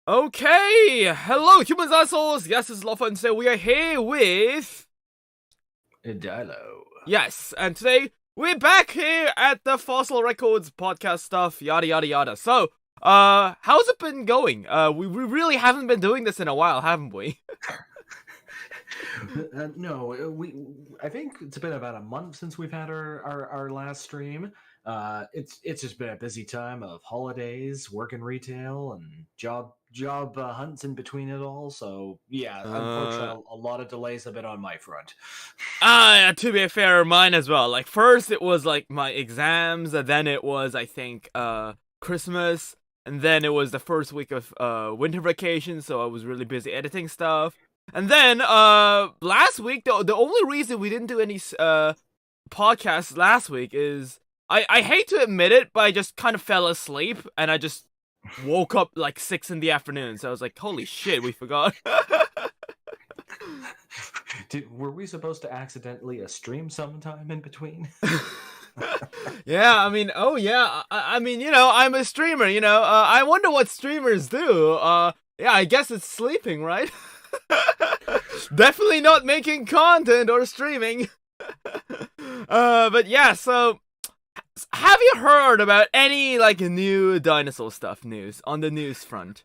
Okay, hello humans, assholes. Yes, it's Lopho, and today we are here with Dino. yes, and today we're back here at the Fossil Records podcast stuff, yada yada yada. So, how's it been going? We really haven't been doing this in a while, haven't we? No, I think it's been about a month since we've had our last stream. It's just been a busy time of holidays, work in retail, and job hunts in between it all. So yeah, unfortunately, a lot of delays have been on my front. To be fair, mine as well. Like first it was like my exams, and then it was I think Christmas, and then it was the first week of winter vacation. So I was really busy editing stuff. And then, last week, the only reason we didn't do any, podcasts last week is, I hate to admit it, but I just kind of fell asleep, and I just woke up, like, 6 in the afternoon, so I was like, holy shit, we forgot. Were we supposed to accidentally stream sometime in between? Yeah, I mean, oh yeah, I mean, you know, I'm a streamer, you know, I wonder what streamers do, yeah, I guess it's sleeping, right? Definitely not making content or streaming. But yeah, so have you heard about any like new dinosaur stuff news on the news front?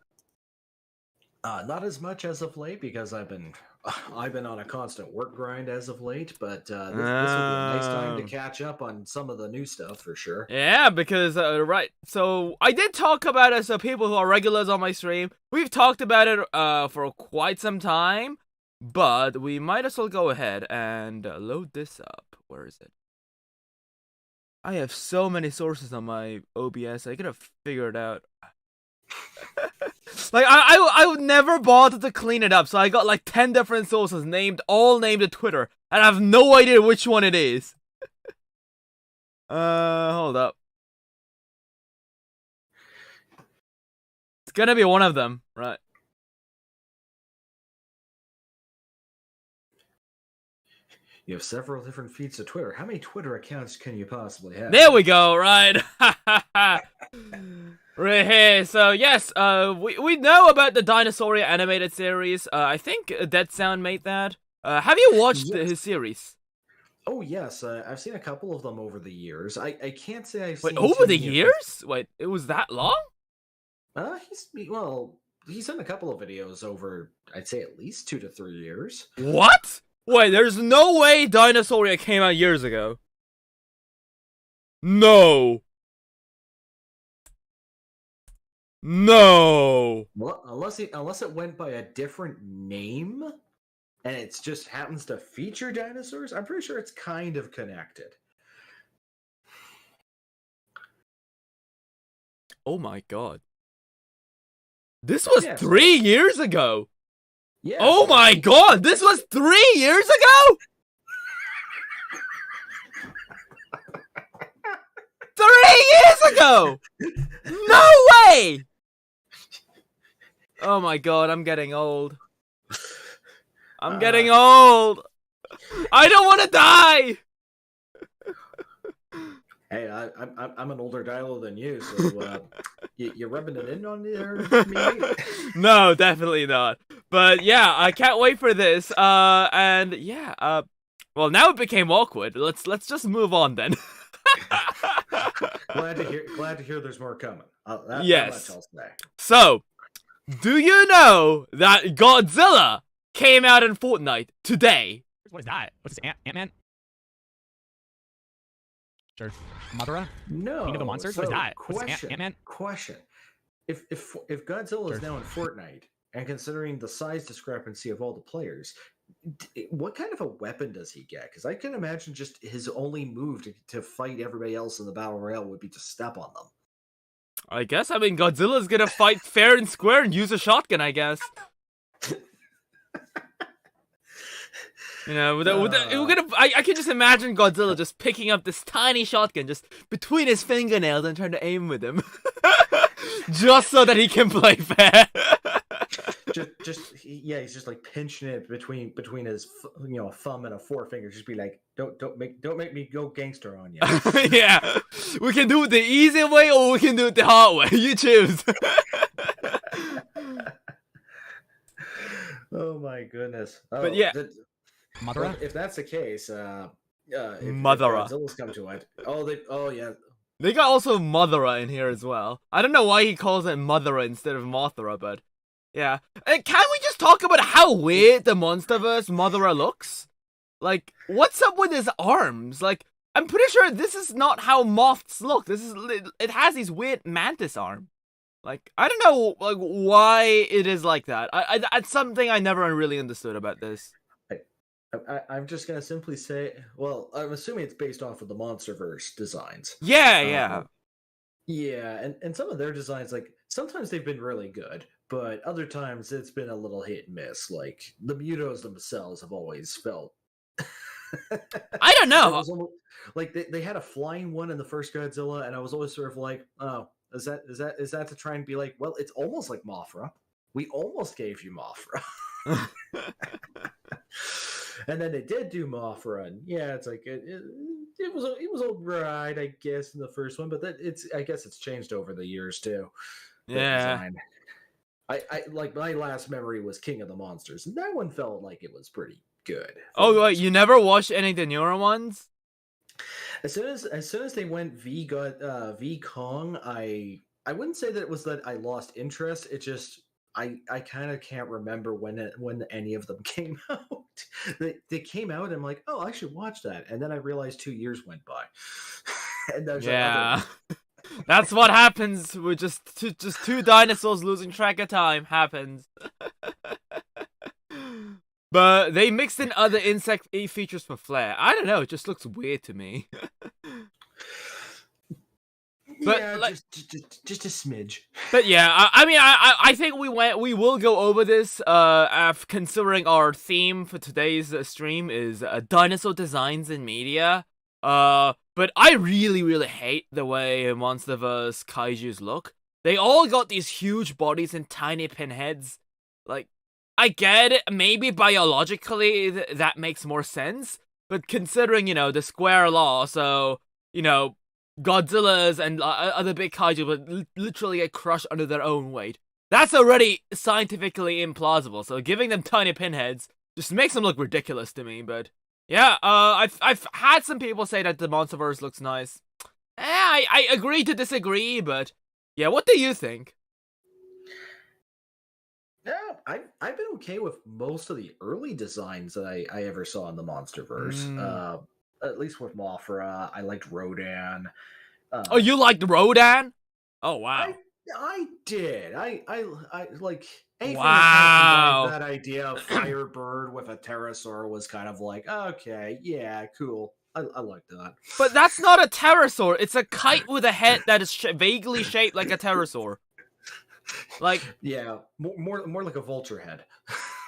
Not as much as of late because I've been on a constant work grind as of late, but this will be a nice time to catch up on some of the new stuff for sure. Yeah, because right, so I did talk about it. So people who are regulars on my stream, we've talked about it for quite some time, but we might as well go ahead and load this up. Where is it? I have so many sources on my OBS. I could have figured out. Like I would never bother to clean it up, so I got like 10 different sources all named at Twitter, and I have no idea which one it is. Hold up. It's gonna be one of them, right? You have several different feeds of Twitter. How many Twitter accounts can you possibly have? There we go, right? Right here. So yes, we know about the Dinosaur animated series. I think Dead Sound made that. Have you watched his series? Oh yes, I've seen a couple of them over the years. I can't say I've Wait, seen over the years? Wait, it was that long? He's done a couple of videos over, I'd say at least 2 to 3 years. What? Wait, there's no way Dinosaur came out years ago. No. No. Well, unless it went by a different name, and it just happens to feature dinosaurs, I'm pretty sure it's kind of connected. Oh my god. This was 3 years ago. Yeah. Oh my god, this was 3 years ago? 3 years ago! No way! Oh my god, I'm getting old. I'm getting old. I don't want to die. Hey, I'm an older Dilo than you, so you rubbing it in on there? No, definitely not. But yeah, I can't wait for this. And yeah, well now it became awkward. Let's just move on then. Glad to hear there's more coming. Yes. So, do you know that Godzilla came out in Fortnite today? What is that? What's this, Ant-Man? Sure. Madara? No. King of the Monsters? So, what is that? Question. Ant-Man? Question. If Godzilla is now in Fortnite, and considering the size discrepancy of all the players, what kind of a weapon does he get? Because I can imagine just his only move to fight everybody else in the Battle Royale would be to step on them. I guess, I mean, Godzilla's gonna fight fair and square and use a shotgun, I guess. You know, I can just imagine Godzilla just picking up this tiny shotgun just between his fingernails and trying to aim with him. Just so that he can play fair. He's just like pinching it between his thumb and a forefinger. Just be like, don't make me go gangster on you. Yeah, we can do it the easy way or we can do it the hard way. You choose. Oh my goodness. Oh, But yeah, Madara? well, if that's the case, if Madara. Godzilla's come to it, oh yeah, They got also Mothra in here as well. I don't know why he calls it Mothra instead of Mothra, but yeah. Can we just talk about how weird the Monsterverse Mothra looks? Like, what's up with his arms? Like, I'm pretty sure this is not how moths look. It has these weird mantis arms. Like, I don't know, like, why it is like that. It's something I never really understood about this. I'm just gonna simply say, well, I'm assuming it's based off of the MonsterVerse designs. Yeah. Yeah, and some of their designs, like sometimes they've been really good, but other times it's been a little hit and miss. Like the Mutos themselves have always felt. I don't know. It was almost, like they had a flying one in the first Godzilla, and I was always sort of like, oh, is that to try and be like, well, it's almost like Mothra. We almost gave you Mothra. And then they did do Mothra, and yeah, it's like it was alright, I guess, in the first one, but I guess it's changed over the years too. Yeah. Design. I like my last memory was King of the Monsters, and that one felt like it was pretty good. Oh, wait, you never watched any of the newer ones? As soon as they went V Kong, I wouldn't say that it was that I lost interest. It just I kind of can't remember when any of them came out. They came out and I'm like, oh, I should watch that, and then I realized 2 years went by. And there's Yeah. That's what happens with just two dinosaurs losing track of time happens. But they mixed in other insect features for flair. I don't know, it just looks weird to me. But yeah, like, just a smidge. But yeah, I mean, I think we will go over this. Considering our theme for today's stream is dinosaur designs in media. But I really hate the way MonsterVerse kaijus look. They all got these huge bodies and tiny pinheads. Like, I get it, maybe biologically that makes more sense. But considering, the square law, so, Godzilla's and other big kaiju would literally get crushed under their own weight. That's already scientifically implausible, so giving them tiny pinheads just makes them look ridiculous to me, but yeah, I've had some people say that the MonsterVerse looks nice. I agree to disagree, but yeah, what do you think? Yeah, I've been okay with most of the early designs that I ever saw in the MonsterVerse. At least with Mothra, I liked Rodan. Oh, you liked Rodan? Oh wow. I did. I like. Wow. That idea of Firebird with a pterosaur was kind of like, okay, yeah, cool. I like that. But that's not a pterosaur. It's a kite with a head that is vaguely shaped like a pterosaur. Like, yeah, more like a vulture head.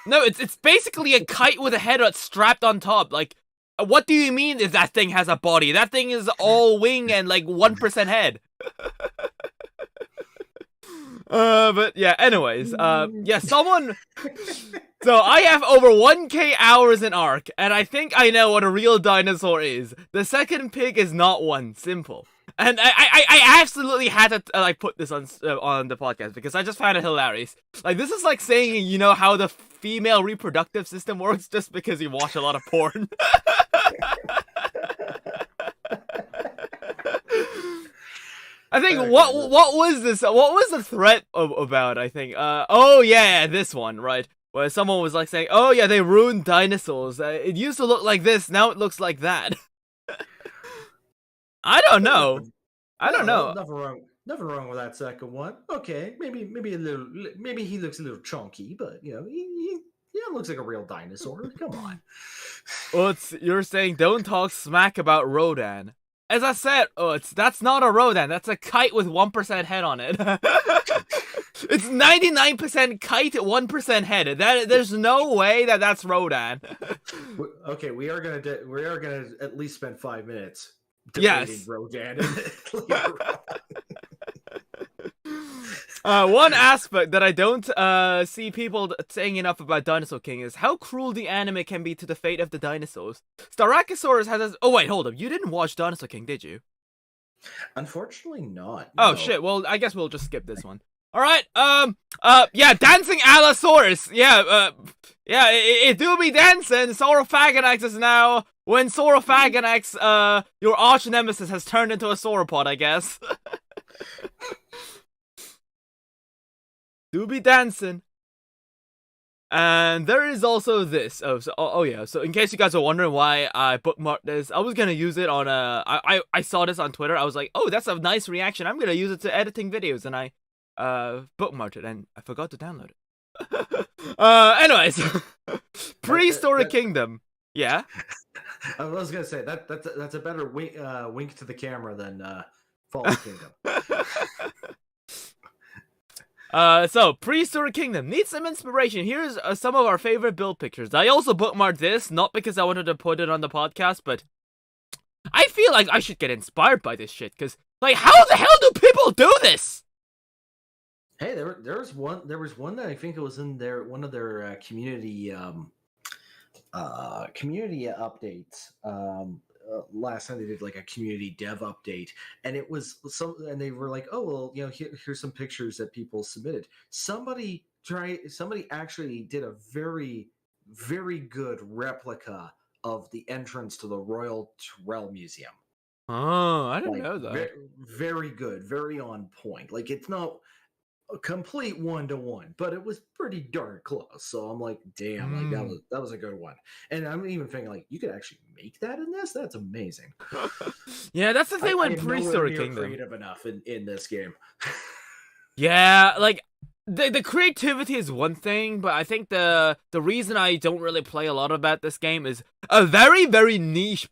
No, it's basically a kite with a head that's strapped on top. Like, what do you mean if that thing has a body? That thing is all wing and like 1% head. But yeah, anyways, yeah, someone. So I have over 1K hours in Ark, and I think I know what a real dinosaur is. The second pig is not one. Simple. And I absolutely had to like put this on the podcast because I just found it hilarious. Like, this is like saying, how the female reproductive system works just because you watch a lot of porn. I think what was this? What was the threat about? I think. Oh yeah, this one, right? Where someone was like saying, "Oh yeah, they ruined dinosaurs. It used to look like this, now it looks like that." I don't know. Nothing wrong with that second one. Okay, maybe a little. Maybe he looks a little chunky, but he looks like a real dinosaur. Come on. Well, you're saying don't talk smack about Rodan. As I said, that's not a Rodan. That's a kite with 1% head on it. It's 99% kite, 1% head. There's no way that's Rodan. Okay, we are gonna at least spend 5 minutes debating Rodan. One aspect that I don't see people saying enough about Dinosaur King is how cruel the anime can be to the fate of the dinosaurs. Styracosaurus has this. Oh wait, hold up. You didn't watch Dinosaur King, did you? Unfortunately, not. Oh no. shit. Well, I guess we'll just skip this one. All right. Yeah, Dancing Allosaurus. Yeah. Yeah, it do be dancing. Saurophaganax is now when Saurophaganax, your arch nemesis, has turned into a sauropod, I guess. Do be dancing. And there is also this. Oh yeah. So in case you guys are wondering why I bookmarked this, I was gonna use it on I saw this on Twitter. I was like, oh, that's a nice reaction. I'm gonna use it to editing videos, and I bookmarked it, and I forgot to download it. Anyways, Prehistoric Kingdom. Yeah. I was gonna say that's a better wink to the camera than Fallen Kingdom. So Prehistoric Kingdom needs some inspiration. Here's some of our favorite build pictures. I also bookmarked this, not because I wanted to put it on the podcast, but I feel like I should get inspired by this shit, because, like, how the hell do people do this? Hey, there was one that I think it was in one of their community updates. Last time they did like a community dev update, and it was and they were like, oh well, here's some pictures that people submitted. Somebody actually did a very, very good replica of the entrance to the Royal Terrell Museum. Oh, I didn't know that. Very good, very on point. Like, it's not a complete 1-to-1, but it was pretty darn close. So I'm like, damn, like that was a good one. And I'm even thinking, like, you could actually make that in this. That's amazing. Yeah, that's the thing when Prehistoric Kingdom creative enough in this game. Yeah, like the creativity is one thing, but I think the reason I don't really play a lot about this game is a very, very niche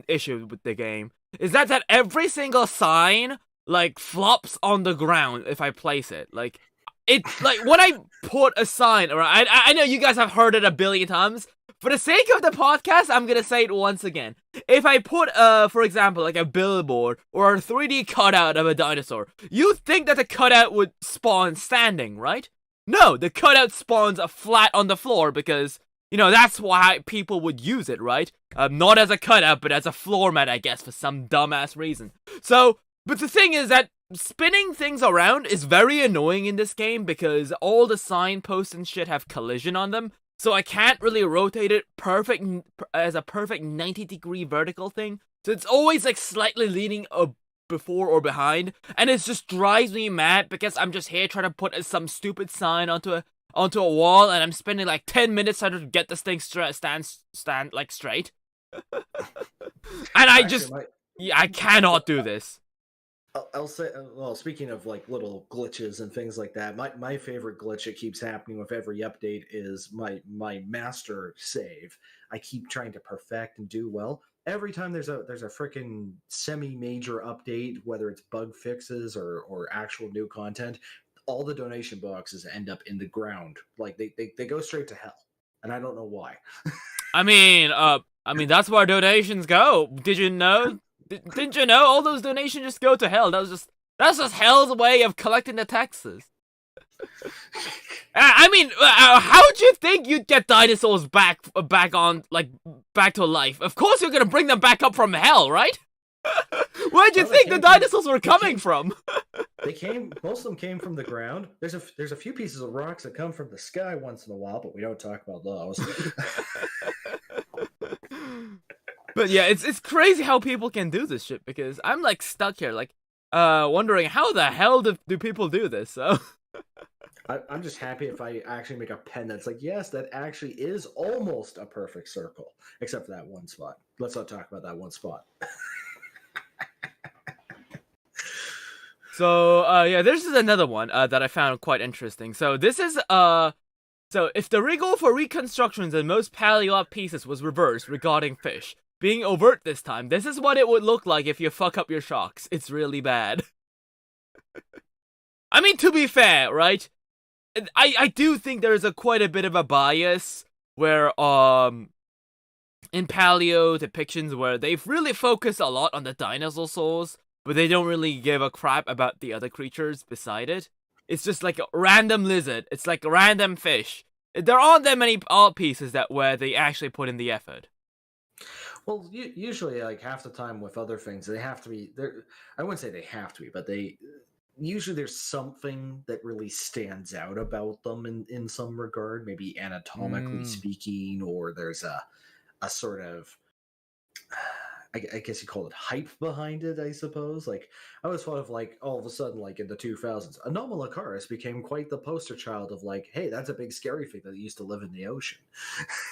issue with the game. Is that every single sign, like, flops on the ground if I place it. Like, it's like when I put a sign, or I know you guys have heard it a billion times. For the sake of the podcast, I'm gonna say it once again. If I put, for example, like a billboard or a 3D cutout of a dinosaur, you think that the cutout would spawn standing, right? No, the cutout spawns flat on the floor because, that's why people would use it, right? Not as a cutout, but as a floor mat, I guess, for some dumbass reason. So, but the thing is that spinning things around is very annoying in this game because all the signposts and shit have collision on them. So I can't really rotate it as a perfect 90-degree vertical thing. So it's always like slightly leaning before or behind, and it just drives me mad because I'm just here trying to put some stupid sign onto a wall, and I'm spending like 10 minutes trying to get this thing stand like straight. And I cannot do this. I'll say, well, speaking of like little glitches and things like that, my favorite glitch that keeps happening with every update is my master save. I keep trying to perfect and do well. Every time there's a freaking semi-major update, whether it's bug fixes or actual new content, all the donation boxes end up in the ground. Like they go straight to hell, and I don't know why. I mean, that's where donations go. Did you know? Didn't you know all those donations just go to hell? That's just hell's way of collecting the taxes. I mean, how'd you think you'd get dinosaurs back to life? Of course you're gonna bring them back up from hell, right? Where'd you think the dinosaurs were coming from? Most of them came from the ground. There's a few pieces of rocks that come from the sky once in a while, but we don't talk about those. But yeah, it's crazy how people can do this shit, because I'm like stuck here, like wondering how the hell do people do this. So I'm just happy if I actually make a pen that's like, yes, that actually is almost a perfect circle, except for that one spot. Let's not talk about that one spot. So yeah, this is another one that I found quite interesting. So this is so if the rule for reconstructions in most paleo pieces was reversed regarding fish being overt this time, this is what it would look like if you fuck up your shocks. It's really bad. I mean, to be fair, right? I do think there is quite a bit of a bias where in paleo depictions where they've really focused a lot on the dinosaurs, but they don't really give a crap about the other creatures beside it. It's just like a random lizard. It's like a random fish. There aren't that many art pieces where they actually put in the effort. Well, usually, like half the time with other things, they have to be there. I wouldn't say they have to be, but usually there's something that really stands out about them in some regard, maybe anatomically Mm. speaking, or there's a sort of, I guess you call it hype behind it, I suppose. Like, I always thought of, like, all of a sudden, like in the 2000s, Anomalocaris became quite the poster child of, like, hey, that's a big scary thing that used to live in the ocean.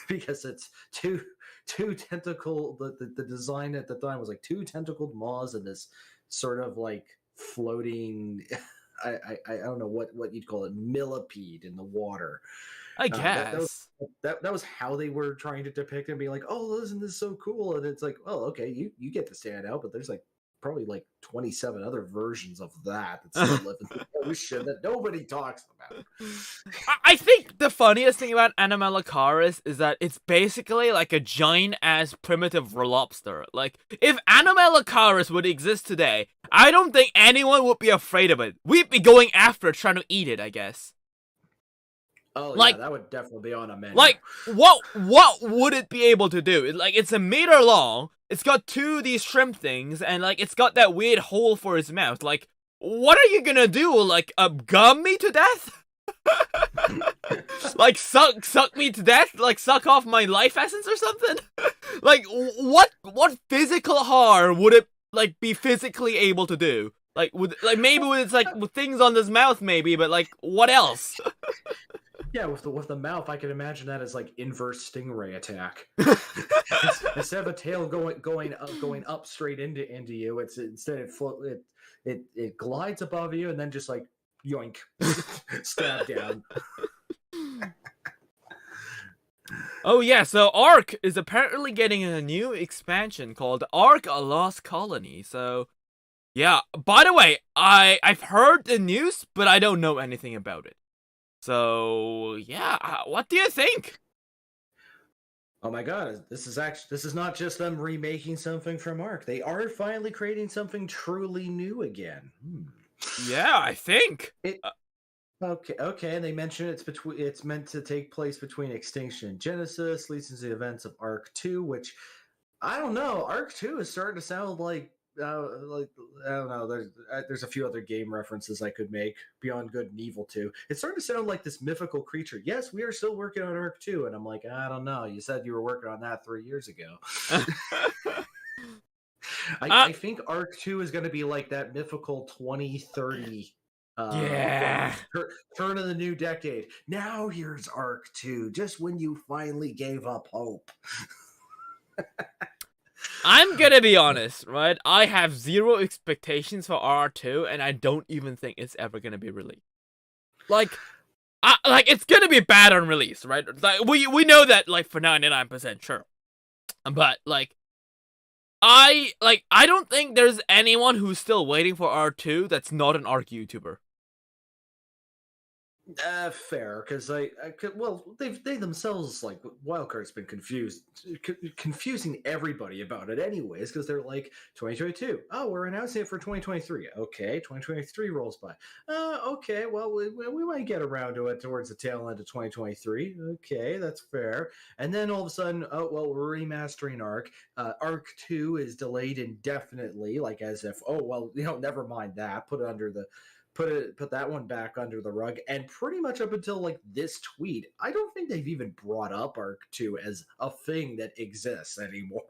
Because it's two tentacle, the design at the time was like two tentacled maws and this sort of like floating, I don't know what you'd call it, millipede in the water. I That guess. that was how they were trying to depict it and be like, oh, isn't this so cool? And it's like, oh, okay, you get to stand out, but there's like probably like 27 other versions of that still live in the ocean that nobody talks about. I think the funniest thing about Anomalocaris is that it's basically like a giant ass primitive lobster. Like, if Anomalocaris would exist today, I don't think anyone would be afraid of it. We'd be going after it, trying to eat it, I guess. Oh, Like- yeah, that would definitely be on a menu. Like, what would it be able to do? Like, it's a meter long, it's got two of these shrimp things, and like, it's got that weird hole for its mouth. Like, what are you gonna do? Like, gum me to death? Like, suck me to death? Like, suck off my life essence or something? Like, what physical harm would it, like, be physically able to do? Like, maybe with its, like, with things on this mouth, maybe, but, like, what else? Yeah, with the mouth, I can imagine that as like inverse stingray attack. Instead of a tail going up straight into you, it's instead it glides above you and then just like yoink, stab down. Oh yeah, so Ark is apparently getting a new expansion called Ark: A Lost Colony. So yeah, by the way, I've heard the news, but I don't know anything about it. So yeah, what do you think? Oh my god, this is not just them remaking something from Ark. They are finally creating something truly new again. Yeah, I think. Okay, and they mention it's meant to take place between Extinction and Genesis, leads into the events of Ark 2, which I don't know. Ark 2 is starting to sound like I don't know. There's a few other game references I could make beyond Good and Evil 2. It's starting to sound like this mythical creature. Yes, we are still working on Ark 2, and I'm like, I don't know. You said you were working on that 3 years ago. I think Ark 2 is going to be like that mythical 2030. Yeah. Turn of the new decade. Now here's Ark 2, just when you finally gave up hope. I'm gonna be honest, right? I have zero expectations for R2, and I don't even think it's ever gonna be released. Like, it's gonna be bad on release, right? Like, we know that, like, for 99% sure. But like, I don't think there's anyone who's still waiting for R2 that's not an Ark YouTuber. Fair, because they themselves, like, Wildcard's been confusing everybody about it anyways, because they're like 2022. Oh, we're announcing it for 2023. Okay, 2023 rolls by. Okay, well, we might get around to it towards the tail end of 2023. Okay, that's fair. And then all of a sudden, oh well, we're remastering Ark. Ark 2 is delayed indefinitely, like as if, oh well, never mind that. Put that one back under the rug. And pretty much up until like this tweet, I don't think they've even brought up Ark 2 as a thing that exists anymore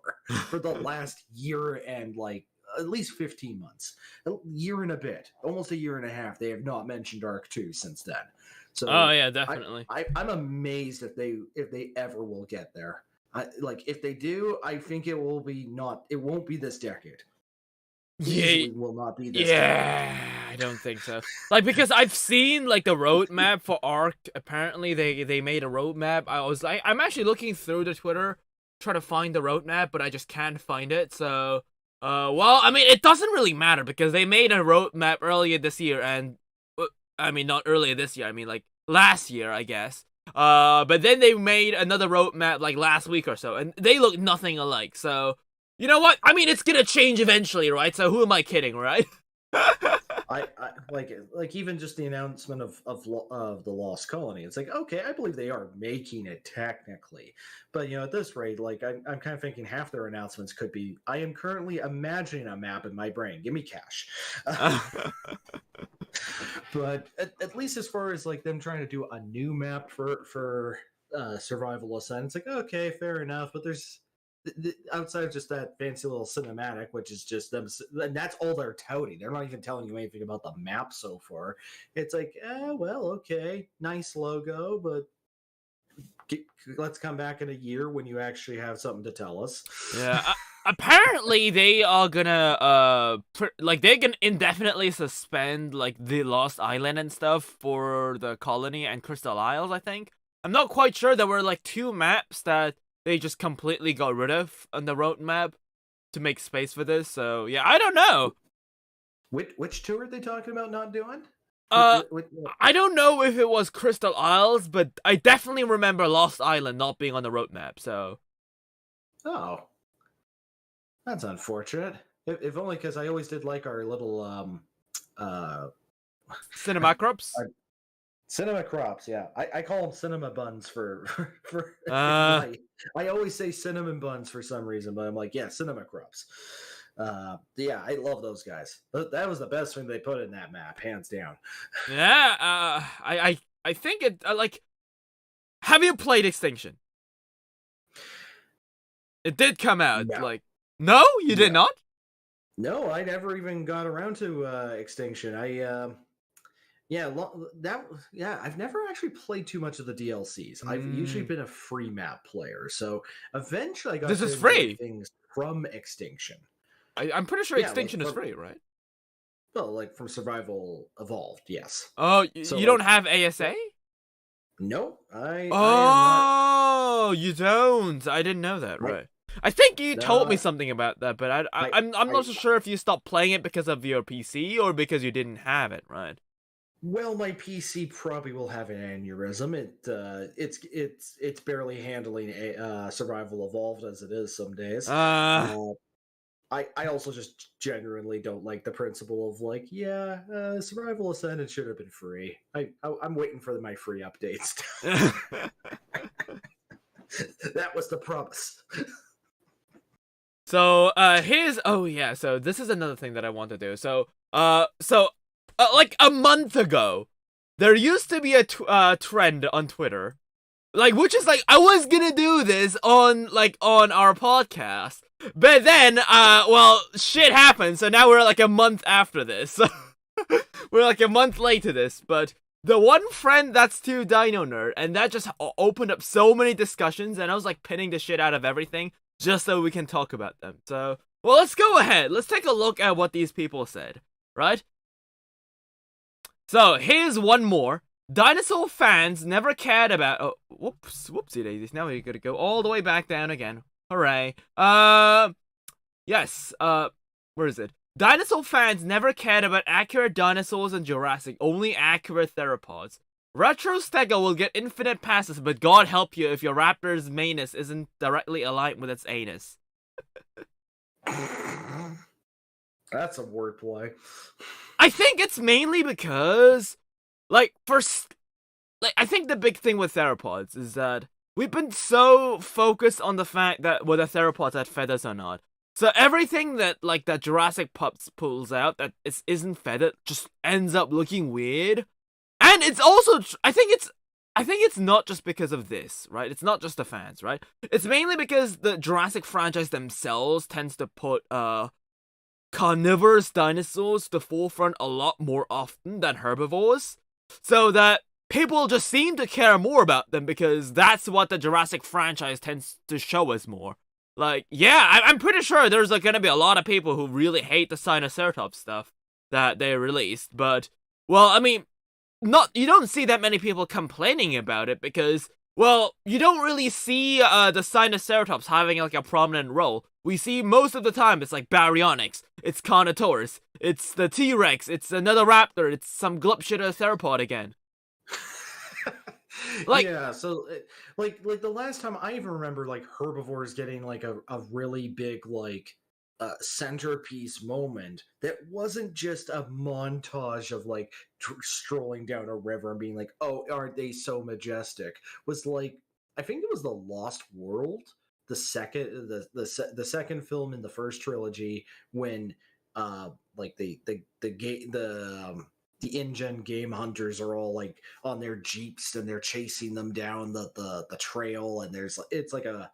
for the last year and like at least 15 months. A year and a bit, almost a year and a half. They have not mentioned Ark 2 since then. So Oh yeah, definitely. I'm amazed if they ever will get there. If they do, I think it won't be this decade. Yeah, will not be this. Yeah, I don't think so. Like, because I've seen like the roadmap for Ark. Apparently, they made a roadmap. I'm actually looking through the Twitter, trying to find the roadmap, but I just can't find it. So, well, I mean, it doesn't really matter because they made a roadmap earlier this year, and I mean, not earlier this year. I mean, like last year, I guess. But then they made another roadmap like last week or so, and they look nothing alike. So. You know what? I mean, it's gonna change eventually, right? So who am I kidding, right? I like even just the announcement of the Lost Colony. It's like, okay, I believe they are making it technically, but at this rate, like I'm kind of thinking half their announcements could be, I am currently imagining a map in my brain. Give me cash. But at least as far as like them trying to do a new map for Survival Ascent, it's like okay, fair enough. But there's outside of just that fancy little cinematic, which is just them, and that's all they're touting. They're not even telling you anything about the map so far. It's like, well, okay, nice logo, but let's come back in a year when you actually have something to tell us. Yeah. Apparently, they are gonna they can indefinitely suspend like the Lost Island and stuff for the Colony and Crystal Isles. I think I'm not quite sure. There were like 2 maps that they just completely got rid of on the roadmap to make space for this. So yeah, I don't know. Which two are they talking about not doing? I don't know if it was Crystal Isles, but I definitely remember Lost Island not being on the roadmap. So Oh, that's unfortunate. If only because I always did like our little cinema crops. cinema crops. Yeah, I call them cinema buns for Uh, I always say cinnamon buns for some reason, but I'm like, yeah, cinema crops. Yeah, I love those guys. That was the best thing they put in that map, hands down. yeah. I think it like. Have you played Extinction? It did come out. No. Like, no, you did No. not. No, I never even got around to Extinction. I've never actually played too much of the DLCs. I've usually been a free map player, so eventually I got This to is enjoy free. things from Extinction. I'm pretty sure Yeah, Extinction like is free, right? Well, like from Survival Evolved, yes. Oh, So, you like, don't have ASA? No, I am not. Oh, you don't. I didn't know that. Right. I think you told me No, something about that, but I'm not so sure if you stopped playing it because of your PC or because you didn't have it. Right. Well, my PC probably will have an aneurysm. It's barely handling Survival Evolved as it is some days. I also just genuinely don't like the principle of like, Survival Ascended should have been free. I'm waiting for my free updates. That was the promise. So so this is another thing that I want to do. So like a month ago, there used to be a trend on Twitter, like which is like I was gonna do this on our podcast, but then well shit happened, so now we're like a month after this. We're like a month late to this, but the one friend that's too Dino Nerd, and that just opened up so many discussions, and I was like pinning the shit out of everything just so we can talk about them. So, well, let's go ahead. Let's take a look at what these people said, right? So, here's one more. Dinosaur fans never cared about... Oh, whoopsie daisies. Now we gotta go all the way back down again. Hooray. Yes, where is it? Dinosaur fans never cared about accurate dinosaurs and Jurassic, only accurate theropods. Retro Stego will get infinite passes, but God help you if your raptor's manus isn't directly aligned with its anus. That's a wordplay. I think it's mainly because, I think the big thing with theropods is that we've been so focused on the fact that whether theropods had feathers or not. So everything that, that Jurassic Pups pulls out that isn't feathered just ends up looking weird. And it's also, I think it's not just because of this, right? It's not just the fans, right? It's mainly because the Jurassic franchise themselves tends to put, carnivorous dinosaurs to the forefront a lot more often than herbivores. So that people just seem to care more about them because that's what the Jurassic franchise tends to show us more. I'm pretty sure there's gonna be a lot of people who really hate the Sinoceratops stuff that they released, but, well, I mean, you don't see that many people complaining about it because, well, you don't really see the Sinoceratops having a prominent role. We see most of the time it's Baryonyx, it's Carnotaurus, it's the T-Rex, it's another raptor, it's some glupshitter theropod again. Yeah, so the last time I even remember herbivores getting a really big centerpiece moment that wasn't just a montage of strolling down a river and being like, oh, aren't they so majestic, was I think it was The Lost World, the second film in the first trilogy, when the InGen game hunters are all like on their jeeps and they're chasing them down the trail, and it's like a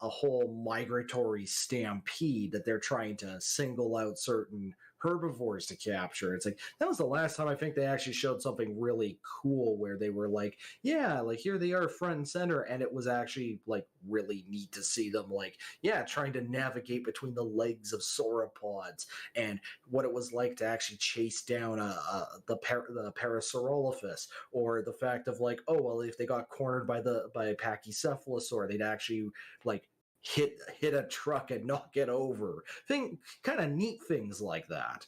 whole migratory stampede that they're trying to single out certain herbivores to capture. It's like that was the last time I think they actually showed something really cool where they were like, yeah, like here they are front and center, and it was actually like really neat to see them like, yeah, trying to navigate between the legs of sauropods, and what it was like to actually chase down the Parasaurolophus, or the fact of like, oh well, if they got cornered by a Pachycephalosaur, they'd actually like hit a truck and knock it over. Kind of neat things like that.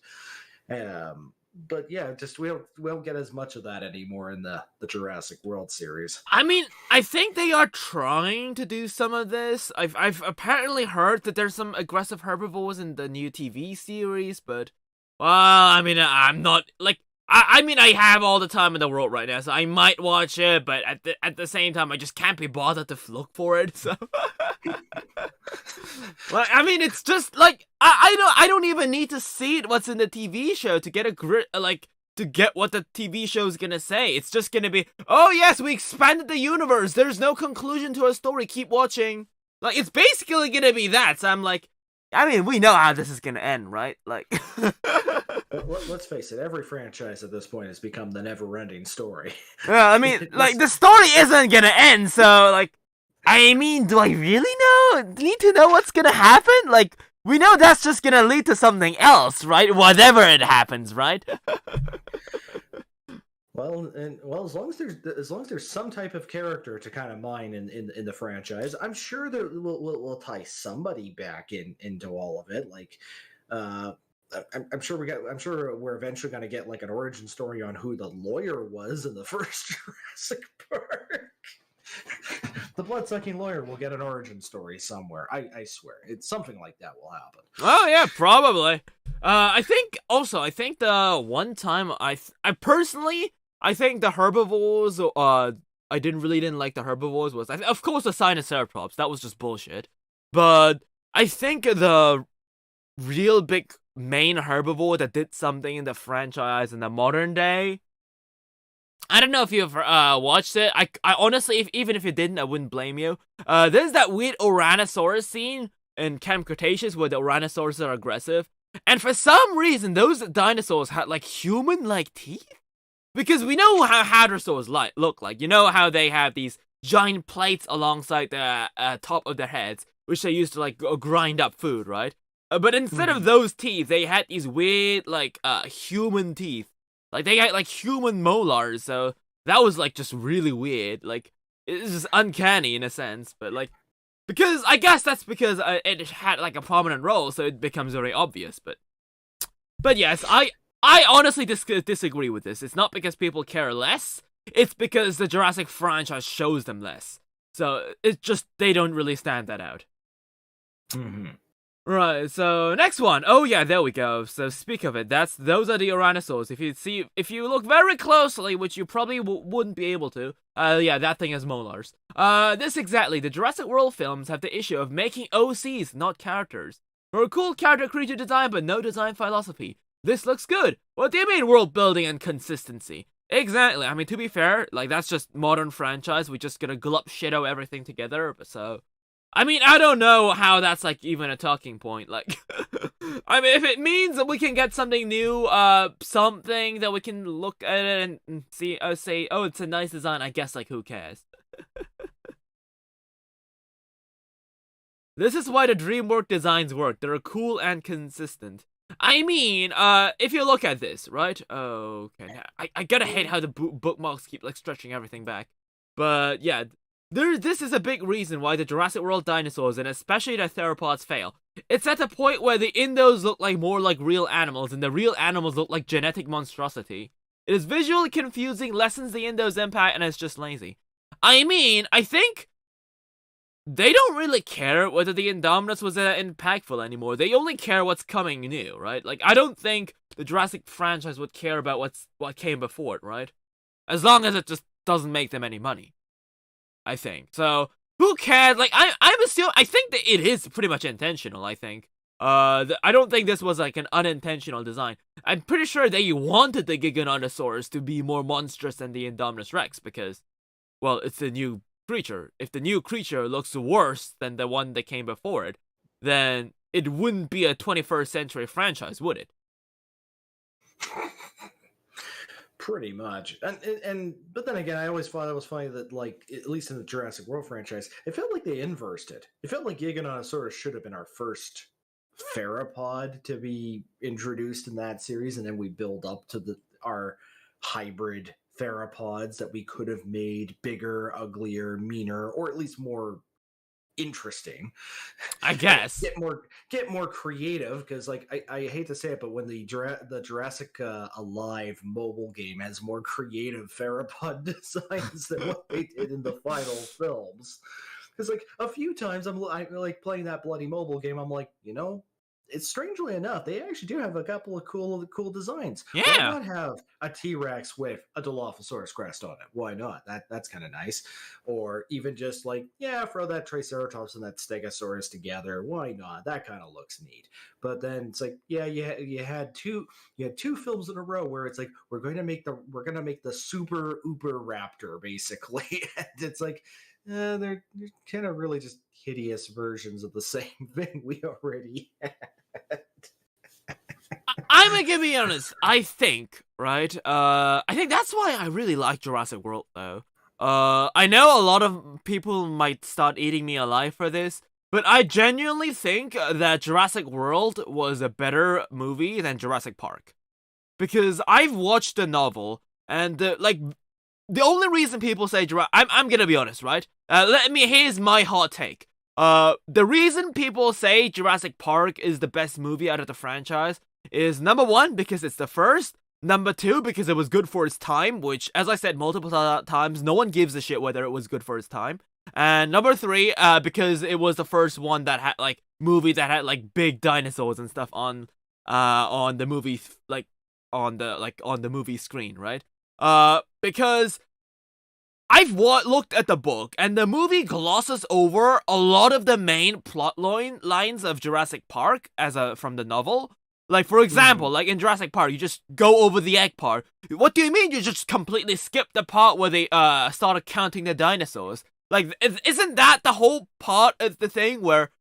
But yeah, just we don't get as much of that anymore in the Jurassic World series. I mean, I think they are trying to do some of this. I've apparently heard that there's some aggressive herbivores in the new TV series, but well, I mean, I'm not like I mean, I have all the time in the world right now, so I might watch it, but at the same time, I just can't be bothered to look for it. So, like, I mean, it's just like I don't even need to see what's in the TV show to get a grit to get what the TV show's gonna say. It's just gonna be, oh yes, we expanded the universe. There's no conclusion to a story. Keep watching. Like, it's basically gonna be that. So I'm like, I mean, we know how this is gonna end, right? Like. Let's face it, every franchise at this point has become the never-ending story. Well, I mean, like, the story isn't gonna end, so, like, I mean, do I really need to know what's gonna happen? Like, we know that's just gonna lead to something else, right? Whatever it happens, right? Well, as long as there's some type of character to kind of mine in the franchise, I'm sure that we'll tie somebody back into all of it. Like, I'm sure we're eventually going to get like an origin story on who the lawyer was in the first Jurassic Park. The blood-sucking lawyer will get an origin story somewhere. I swear, it's something like that will happen. Oh yeah, probably. I think the one time I personally think the herbivores I didn't like the herbivores was of course the Sinoceratops. That was just bullshit. But I think the real big main herbivore that did something in the franchise in the modern day, I don't know if you've watched it. I honestly, even if you didn't, I wouldn't blame you. There's that weird Ouranosaurus scene in Camp Cretaceous where the Ouranosaurs are aggressive, and for some reason those dinosaurs had like human-like teeth. Because we know how hadrosaurs look like. You know how they have these giant plates alongside the top of their heads, which they use to like grind up food, right? But instead of those teeth, they had these weird, like, human teeth. Like, they had, like, human molars, so that was, like, just really weird. Like, it's just uncanny in a sense, but, like, because, I guess that's because it had, like, a prominent role, so it becomes very obvious, but yes, I honestly disagree with this. It's not because people care less, it's because the Jurassic franchise shows them less. So, it's just, they don't really stand that out. Mm-hmm. Right, so next one. Oh yeah, there we go. So speak of it, those are the Ouranosaurs. If you look very closely, which you probably wouldn't be able to, yeah, that thing has molars. This exactly. The Jurassic World films have the issue of making OCs, not characters. For a cool character creature design, but no design philosophy. This looks good. What do you mean world building and consistency? Exactly. I mean, to be fair, like, that's just modern franchise. We just gonna glup shitto everything together, so. I mean, I don't know how that's, like, even a talking point, like, I mean, if it means that we can get something new, something that we can look at it and see, say, oh, it's a nice design, I guess, like, who cares? This is why the DreamWorks designs work, they're cool and consistent. I mean, if you look at this, right, okay, I gotta hate how the bookmarks keep, like, stretching everything back, but, yeah, this is a big reason why the Jurassic World dinosaurs, and especially the theropods, fail. It's at the point where the Indos look like more like real animals, and the real animals look like genetic monstrosity. It is visually confusing, lessens the Indos' impact, and it's just lazy. I mean, I think they don't really care whether the Indominus was impactful anymore. They only care what's coming new, right? Like, I don't think the Jurassic franchise would care about what came before it, right? As long as it just doesn't make them any money. I think. So, who cares? Like, I think that it is pretty much intentional, I think. I don't think this was like an unintentional design. I'm pretty sure they wanted the Giganotosaurus to be more monstrous than the Indominus Rex because, well, it's a new creature. If the new creature looks worse than the one that came before it, then it wouldn't be a 21st century franchise, would it? Pretty much, and but then again, I always thought it was funny that, like, at least in the Jurassic World franchise, it felt like they inversed it. It felt like Giganotosaurus should have been our first theropod to be introduced in that series, and then we build up to our hybrid theropods that we could have made bigger, uglier, meaner, or at least more interesting. I guess get more creative, because like I hate to say it, but when the Jurassic Alive mobile game has more creative theropod designs than what they did in the final films, because like a few times I'm like playing that bloody mobile game, I'm like, it's strangely enough, they actually do have a couple of cool designs. Yeah. Why not have a T-Rex with a Dilophosaurus crest on it? Why not? That's kind of nice. Or even just like, throw that Triceratops and that Stegosaurus together. Why not? That kind of looks neat. But then it's like, you had two films in a row where it's like, we're gonna make the super uber raptor basically. And it's like, they're kind of really just hideous versions of the same thing we already had. I'm gonna be honest. I think, right? I think that's why I really like Jurassic World, though. I know a lot of people might start eating me alive for this, but I genuinely think that Jurassic World was a better movie than Jurassic Park, because I've watched the novel, and the only reason people say I'm gonna be honest, right? Here's my hot take. The reason people say Jurassic Park is the best movie out of the franchise is, number one, because it's the first. Number two, because it was good for its time, which, as I said multiple times, no one gives a shit whether it was good for its time. And number three, because it was the first one that had movie that had big dinosaurs and stuff on the movie, on the movie screen, right? Because I've looked at the book, and the movie glosses over a lot of the main plot lines of Jurassic Park from the novel. Like, for example, like in Jurassic Park, you just go over the egg part. What do you mean you just completely skip the part where they started counting the dinosaurs? Like, isn't that the whole part of the thing where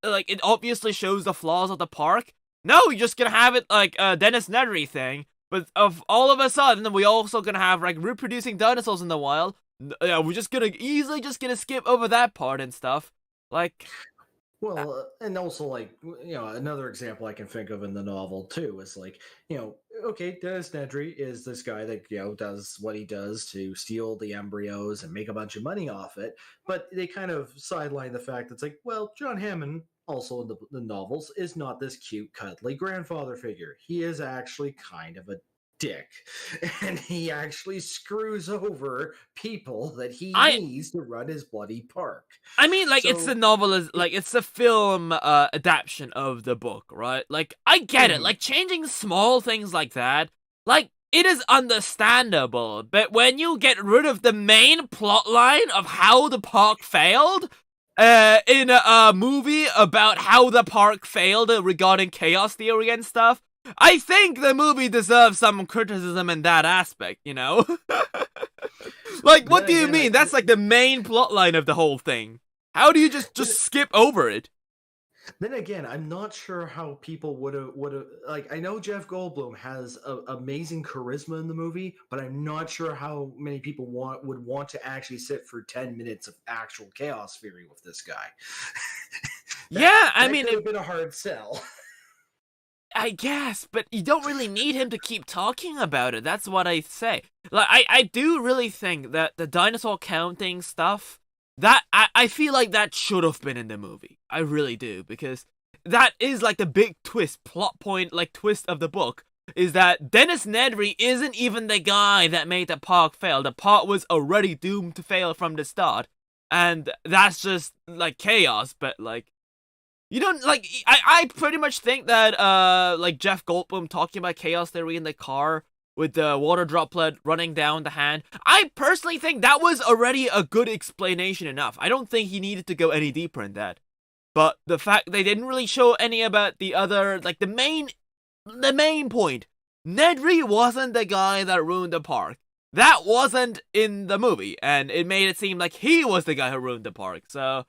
it obviously shows the flaws of the park? No, you're just gonna have it like a Dennis Nedry thing, but all of a sudden, we also gonna have reproducing dinosaurs in the wild. We're just gonna skip over that part and stuff. Well, and also, another example I can think of in the novel, too, is okay, Dennis Nedry is this guy that, does what he does to steal the embryos and make a bunch of money off it, but they kind of sideline the fact that it's like, well, John Hammond, also in the novels, is not this cute, cuddly grandfather figure. He is actually kind of a dick, and he actually screws over people that he needs to run his bloody park. I mean, it's the novel, it's the film adaptation of the book, right? I get it, changing small things like that, it is understandable, but when you get rid of the main plot line of how the park failed in a movie about how the park failed regarding chaos theory and stuff, I think the movie deserves some criticism in that aspect, What do you mean? That's the main plotline of the whole thing. How do you just skip over it? Then again, I'm not sure how people would have I know Jeff Goldblum has amazing charisma in the movie, but I'm not sure how many people would want to actually sit for 10 minutes of actual chaos theory with this guy. I mean, it would have been a hard sell. I guess, but you don't really need him to keep talking about it. That's what I say. I do really think that the dinosaur counting stuff, that I feel like that should have been in the movie. I really do, because that is the big plot point, twist of the book, is that Dennis Nedry isn't even the guy that made the park fail. The park was already doomed to fail from the start, and that's just chaos, but you don't I pretty much think that Jeff Goldblum talking about chaos theory in the car with the water droplet running down the hand, I personally think that was already a good explanation enough. I don't think he needed to go any deeper in that. But the fact they didn't really show any about the other, like the main point, Nedry wasn't the guy that ruined the park. That wasn't in the movie, and it made it seem like he was the guy who ruined the park. So,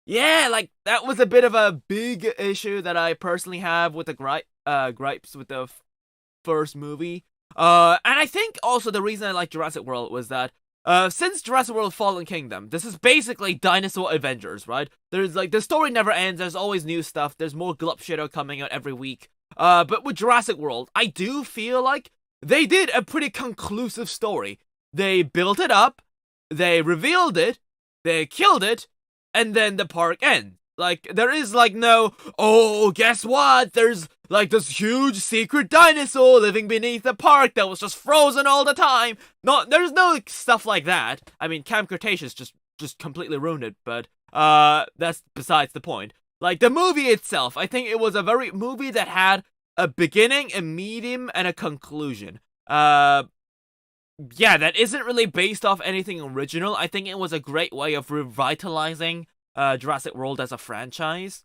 yeah, like that was a bit of a big issue that I personally have with the gripes with the first movie. And I think also the reason I like Jurassic World was that since Jurassic World Fallen Kingdom, this is basically Dinosaur Avengers, right? There's like the story never ends. There's always new stuff. There's more glup shitter coming out every week. But with Jurassic World, I do feel like they did a pretty conclusive story. They built it up, they revealed it, they killed it, and then the park ends. Like, there is like no, oh, guess what? There's like this huge secret dinosaur living beneath the park that was just frozen all the time. No, there's no stuff like that. I mean, Camp Cretaceous just completely ruined it, but that's besides the point. Like, the movie itself, I think it was a very movie that had a beginning, a medium, and a conclusion. Yeah, that isn't really based off anything original. I think it was a great way of revitalizing Jurassic World as a franchise.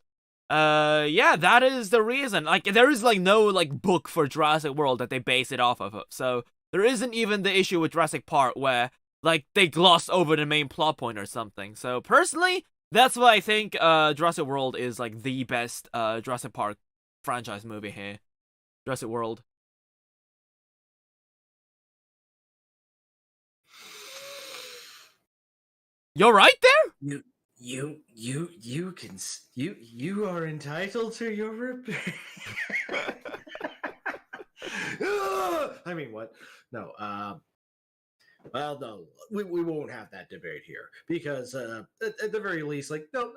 Yeah, that is the reason. Like, there is like no like book for Jurassic World that they base it off of. So there isn't even the issue with Jurassic Park where like they gloss over the main plot point or something. So personally, that's why I think Jurassic World is like the best Jurassic Park franchise movie here. Jurassic World. You're right there? You are entitled to your I mean, what? No, well, no, we won't have that debate here because at the very least, like, no,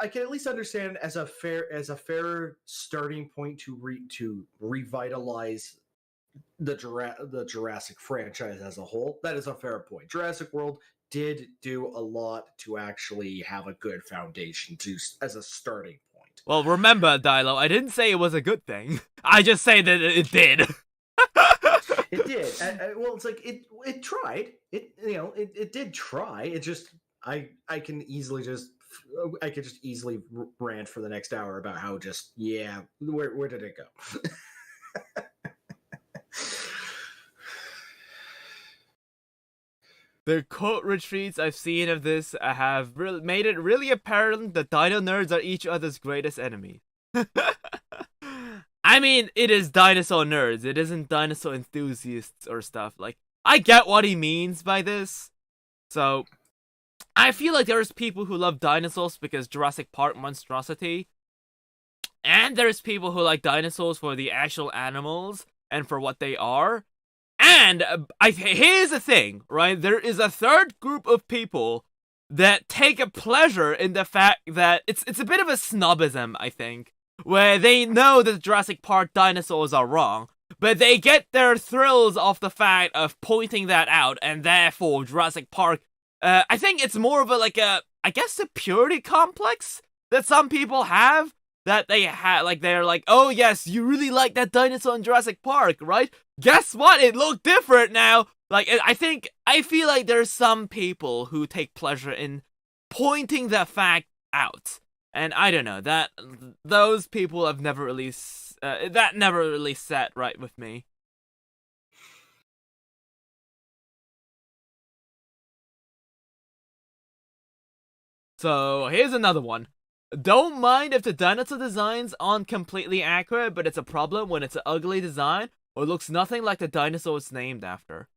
I can at least understand as a fair starting point to revitalize the Jurassic franchise as a whole. That is a fair point. Jurassic World did do a lot to actually have a good foundation as a starting point. Well, remember, Dilo, I didn't say it was a good thing. I just say that it did. It did. Well, it's like it tried. It did try. It just I could just easily rant for the next hour about how just where did it go? The quote retreats I've seen of this have made it really apparent that dino nerds are each other's greatest enemy. I mean, it is dinosaur nerds. It isn't dinosaur enthusiasts or stuff. Like, I get what he means by this. So, I feel like there's people who love dinosaurs because Jurassic Park monstrosity. And there's people who like dinosaurs for the actual animals and for what they are. And here's the thing, right? There is a third group of people that take a pleasure in the fact that it's a bit of a snobism, I think, where they know that Jurassic Park dinosaurs are wrong, but they get their thrills off the fact of pointing that out, and therefore Jurassic Park, I think it's more of a purity complex that some people have. That they're like, oh yes, you really like that dinosaur in Jurassic Park, right? Guess what? It looked different now. Like, I feel like there's some people who take pleasure in pointing that fact out. And I don't know, those people have never really, that never really sat right with me. So, here's another one. Don't mind if the dinosaur designs aren't completely accurate, but it's a problem when it's an ugly design or looks nothing like the dinosaur it's named after.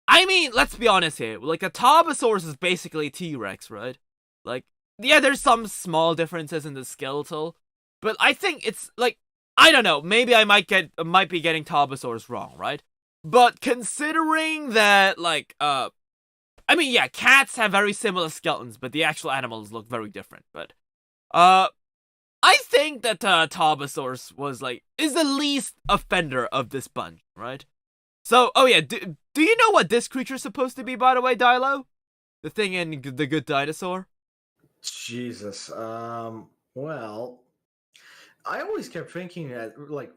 I mean, let's be honest here. Like, a Tarbosaurus is basically T-Rex, right? Like, yeah, there's some small differences in the skeletal, but I think it's, like, I don't know, maybe I might be getting Tarbosaurus wrong, right? But considering that, like, I mean, yeah, cats have very similar skeletons, but the actual animals look very different, but I think that Tarbosaurus is the least offender of this bunch, right? So, oh yeah, do you know what this creature's supposed to be, by the way, Dilo? The thing in The Good Dinosaur? Jesus. Well, I always kept thinking at like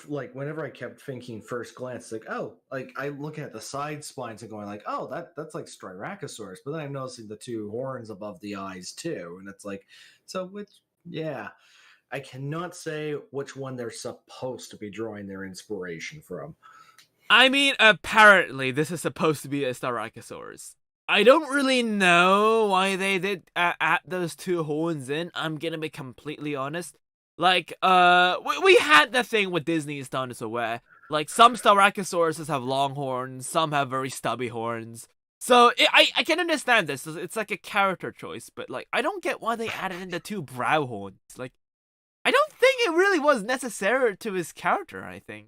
like whenever I kept thinking first glance, like oh, like I look at the side spines and going like oh that's like Styracosaurus, but then I'm noticing the two horns above the eyes too, and it's like so which yeah, I cannot say which one they're supposed to be drawing their inspiration from. I mean, apparently this is supposed to be a Styracosaurus. I don't really know why they did add those two horns in. I'm gonna be completely honest. Like, we had the thing with Disney's Dinosaur where, like, some Styracosauruses have long horns, some have very stubby horns. So, I can understand this. It's like a character choice, but, like, I don't get why they added in the two brow horns. Like, I don't think it really was necessary to his character, I think.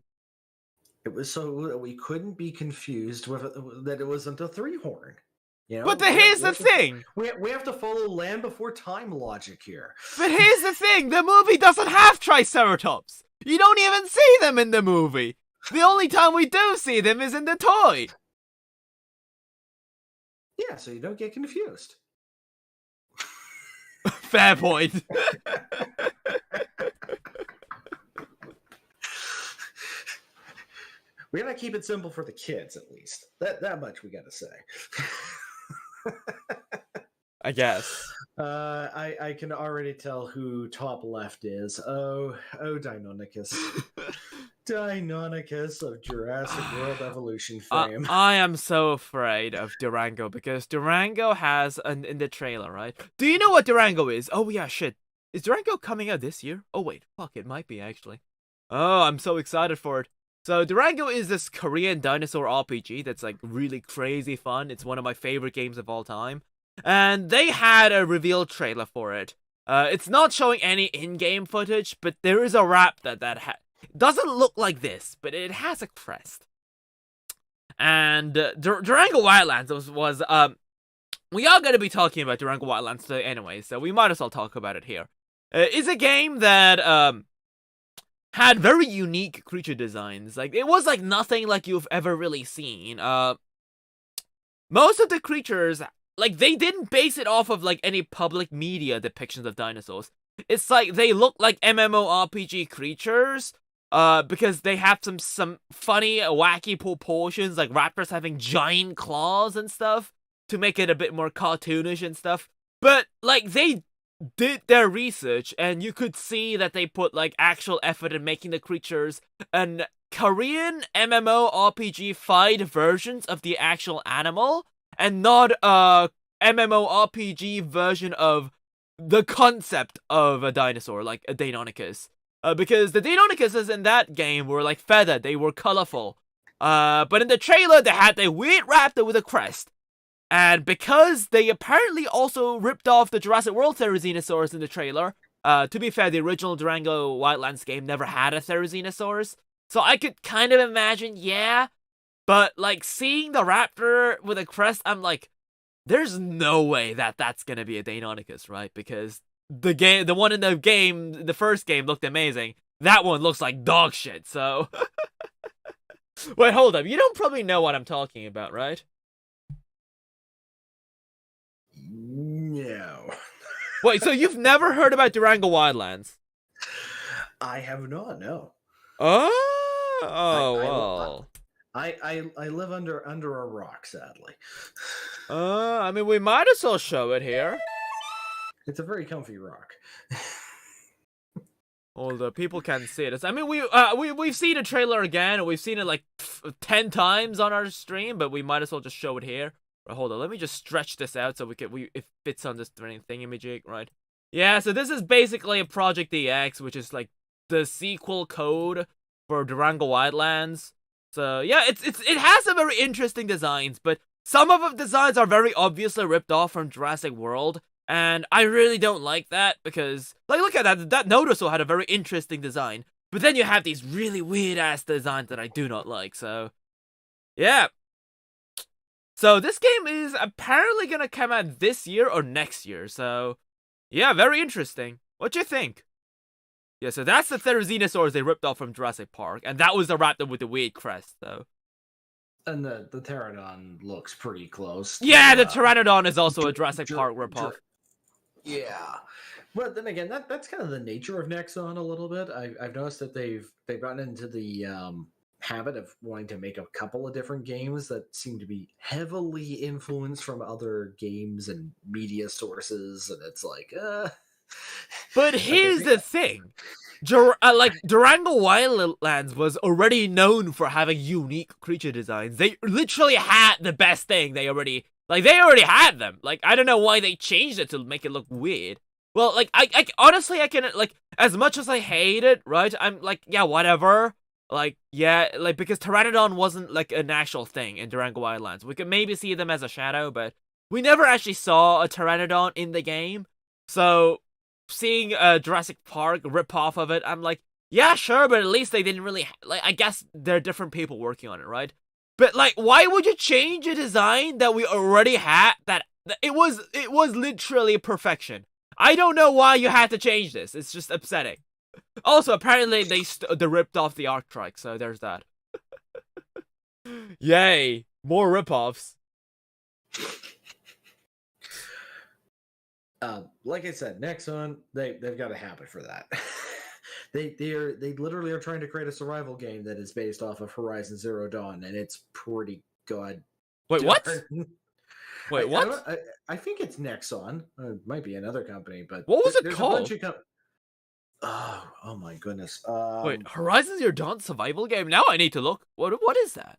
It was so that we couldn't be confused with that it wasn't a three horn. You know, But here's the thing. We have to follow land before time logic here. But here's the thing. The movie doesn't have Triceratops. You don't even see them in the movie. The only time we do see them is in the toy. Yeah, so you don't get confused. Fair point. We gotta keep it simple for the kids, at least. That much we gotta say. I guess. I can already tell who top left is. Oh, Deinonychus. Deinonychus of Jurassic World Evolution fame. I am so afraid of Durango because Durango has in the trailer, right? Do you know what Durango is? Oh yeah, shit. Is Durango coming out this year? Oh wait, fuck, it might be actually. Oh, I'm so excited for it. So Durango is this Korean dinosaur RPG that's like really crazy fun. It's one of my favorite games of all time. And they had a reveal trailer for it. It's not showing any in-game footage, but there is a raptor that doesn't look like this, but it has a crest. And Durango Wildlands was we are going to be talking about Durango Wildlands today anyway, so we might as well talk about it here. It's a game that had very unique creature designs. Like, it was like nothing like you've ever really seen. Most of the creatures, like, they didn't base it off of like any public media depictions of dinosaurs. It's like they look like MMORPG creatures, because they have some funny, wacky proportions, like raptors having giant claws and stuff to make it a bit more cartoonish and stuff. But like they did their research, and you could see that they put like actual effort in making the creatures an Korean MMORPG fight versions of the actual animal, and not a MMORPG version of the concept of a dinosaur, like a Deinonychus. Because the Deinonychuses in that game were like feathered, they were colorful. But in the trailer, they had a weird raptor with a crest. And because they apparently also ripped off the Jurassic World Therizinosaurus in the trailer, to be fair, the original Durango Wildlands game never had a Therizinosaurus, so I could kind of imagine, yeah, but like seeing the raptor with a crest, I'm like, there's no way that that's gonna be a Deinonychus, right? Because the one in the game, the first game looked amazing. That one looks like dog shit, so... Wait, hold up, you don't probably know what I'm talking about, right? No. Wait, so you've never heard about Durango Wildlands? I have not, no. Well. I live under a rock, sadly. I mean, we might as well show it here. It's a very comfy rock. Although people can't see it. I mean, we've seen a trailer again. We've seen it like 10 times on our stream, but we might as well just show it here. Hold on, let me just stretch this out so it fits on this thingamajig, right? Yeah, so this is basically a Project EX, which is like the sequel code for Durango Wildlands. So yeah, it has some very interesting designs, but some of the designs are very obviously ripped off from Jurassic World, and I really don't like that because, like, look at that. That Dinosaur had a very interesting design, but then you have these really weird ass designs that I do not like. So yeah. So this game is apparently gonna come out this year or next year. So yeah, very interesting. What you think? Yeah, so that's the Therizinosaurs they ripped off from Jurassic Park, and that was the raptor with the weird crest, though. And the pterodon looks pretty close. Yeah, the pteranodon is also a Jurassic Park ripoff. Yeah, but then again, that's kind of the nature of Nexon a little bit. I've noticed that they've gotten into the habit of wanting to make a couple of different games that seem to be heavily influenced from other games and media sources, and it's like, But here's the thing. Durango Wildlands was already known for having unique creature designs. They literally had the best thing. They already had them. Like, I don't know why they changed it to make it look weird. Well, like, I honestly, I can, like, as much as I hate it, right, I'm like, yeah, whatever. Like, yeah, like, because Pteranodon wasn't, like, an actual thing in Durango Wildlands. We could maybe see them as a shadow, but we never actually saw a Pteranodon in the game. So, seeing Jurassic Park rip off of it, I'm like, yeah, sure, but at least they didn't really, like, I guess there are different people working on it, right? But, like, why would you change a design that we already had, that it was literally perfection? I don't know why you had to change this. It's just upsetting. Also, apparently they ripped off the Arctrike, so there's that. Yay, more rip-offs. Like I said, Nexon, they've got a habit for that. they literally are trying to create a survival game that is based off of Horizon Zero Dawn, and it's pretty good. Wait, what? Wait, what? I think it's Nexon. It might be another company, but what was it there's called? A bunch of oh my goodness! Wait, Horizon Zero Dawn survival game? Now I need to look. What is that?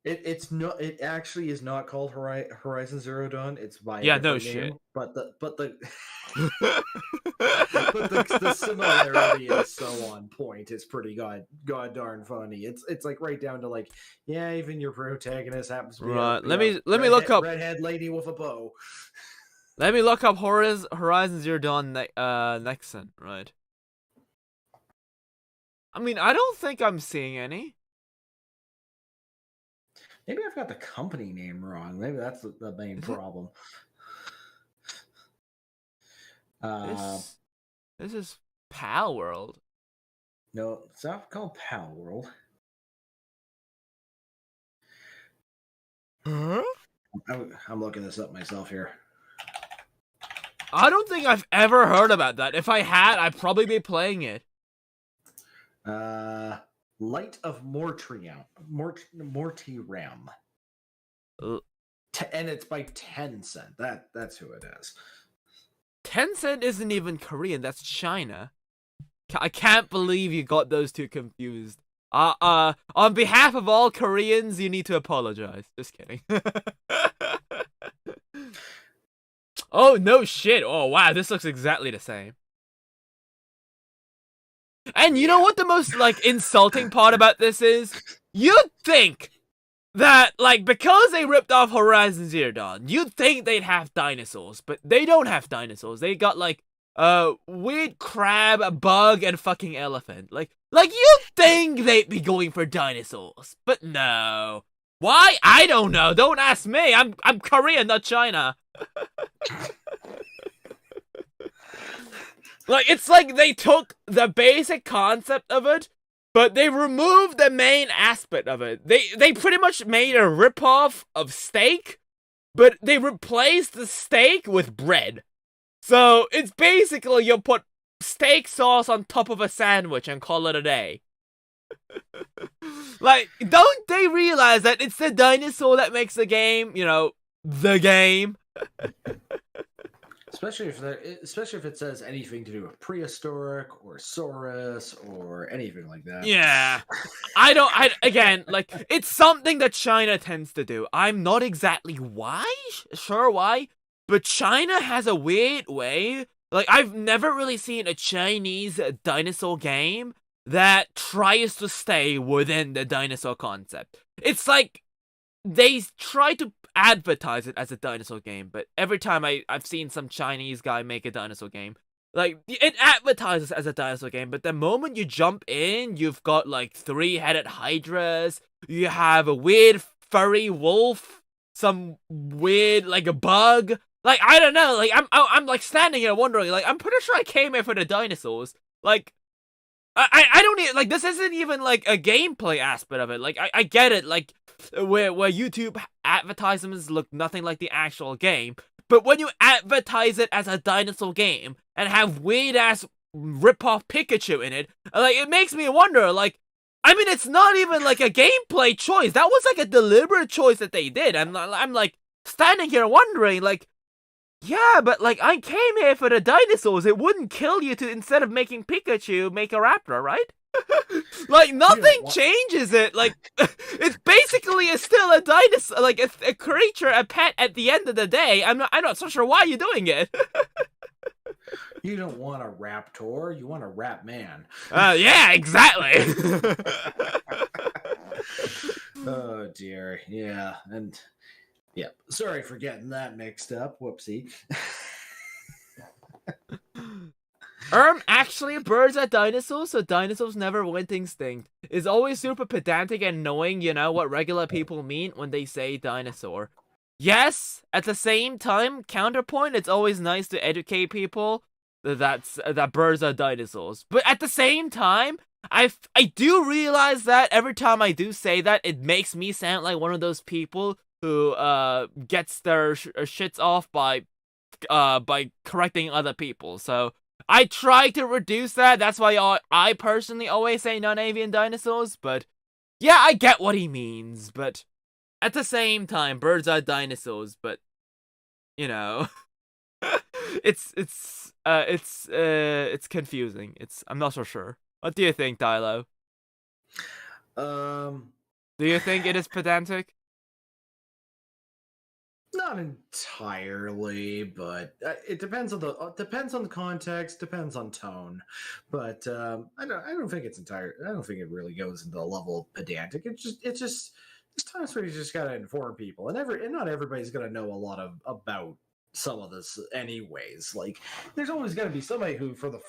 It's not. It actually is not called Horizon Zero Dawn. It's by yeah, no name, shit. But the but the similarity is so on point. It's pretty god darn funny. It's like right down to like, yeah, even your protagonist happens to be right. Let me look up redhead lady with a bow. Let me look up Horizon Zero Dawn Nexon. Right. I mean, I don't think I'm seeing any. Maybe I've got the company name wrong. Maybe that's the main problem. This is Pal World. No, it's not called Pal World. Huh? I'm looking this up myself here. I don't think I've ever heard about that. If I had, I'd probably be playing it. Light of Mortiram. And it's by Tencent. That's who it is. Tencent isn't even Korean. That's China. I can't believe you got those two confused. On behalf of all Koreans, you need to apologize. Just kidding. Oh, no shit. Oh, wow. This looks exactly the same. And you know what the most, like, insulting part about this is? You'd think that, like, because they ripped off Horizon Zero Dawn, you'd think they'd have dinosaurs, but they don't have dinosaurs. They got, like, weird crab, a bug, and fucking elephant. Like you'd think they'd be going for dinosaurs, but no. Why? I don't know. Don't ask me. I'm Korean, not China. Like, it's like they took the basic concept of it, but they removed the main aspect of it. They pretty much made a ripoff of steak, but they replaced the steak with bread. So, it's basically you put steak sauce on top of a sandwich and call it a day. Like, don't they realize that it's the dinosaur that makes the game, you know, the game? Especially if it says anything to do with prehistoric or Saurus or anything like that. Yeah. Again, like, it's something that China tends to do. I'm not exactly sure why, but China has a weird way. Like, I've never really seen a Chinese dinosaur game that tries to stay within the dinosaur concept. It's like they try to advertise it as a dinosaur game, but every time I've seen some Chinese guy make a dinosaur game, like, it advertises as a dinosaur game, but the moment you jump in, you've got, like, 3-headed hydras, you have a weird furry wolf, some weird, like, a bug. Like, I don't know, like, I'm like standing here wondering, like, I'm pretty sure I came here for the dinosaurs. Like, I don't even, like, this isn't even, like, a gameplay aspect of it. Like, I get it, like, where YouTube advertisements look nothing like the actual game, but when you advertise it as a dinosaur game and have weird ass rip-off Pikachu in it, like, it makes me wonder, like, I mean, it's not even like a gameplay choice. That was like a deliberate choice that they did. I'm like standing here wondering, like, yeah, but like I came here for the dinosaurs. It wouldn't kill you to, instead of making Pikachu, make a raptor, right? Like, nothing changes it. Like, it's basically still a dinosaur, like a creature, a pet at the end of the day. I'm not so sure why you're doing it. You don't want a raptor, you want a rap man. Yeah, exactly. Oh dear, yeah, and yeah. Sorry for getting that mixed up. Whoopsie. Actually, birds are dinosaurs, so dinosaurs never went extinct. It's always super pedantic and annoying, you know, what regular people mean when they say dinosaur. Yes, at the same time, counterpoint, it's always nice to educate people that birds are dinosaurs. But at the same time, I do realize that every time I do say that, it makes me sound like one of those people who gets their shits off by correcting other people. So I try to reduce that. That's why I personally always say non-avian dinosaurs. But yeah, I get what he means. But at the same time, birds are dinosaurs. But you know, it's confusing. I'm not so sure. What do you think, Dilo? Do you think it is pedantic? Not entirely, but it depends on the context, depends on tone. But I don't think it's entire. I don't think it really goes into the level of pedantic. It's just there's times where you just gotta inform people, and not everybody's gonna know a lot about some of this anyways. Like, there's always going to be somebody who for the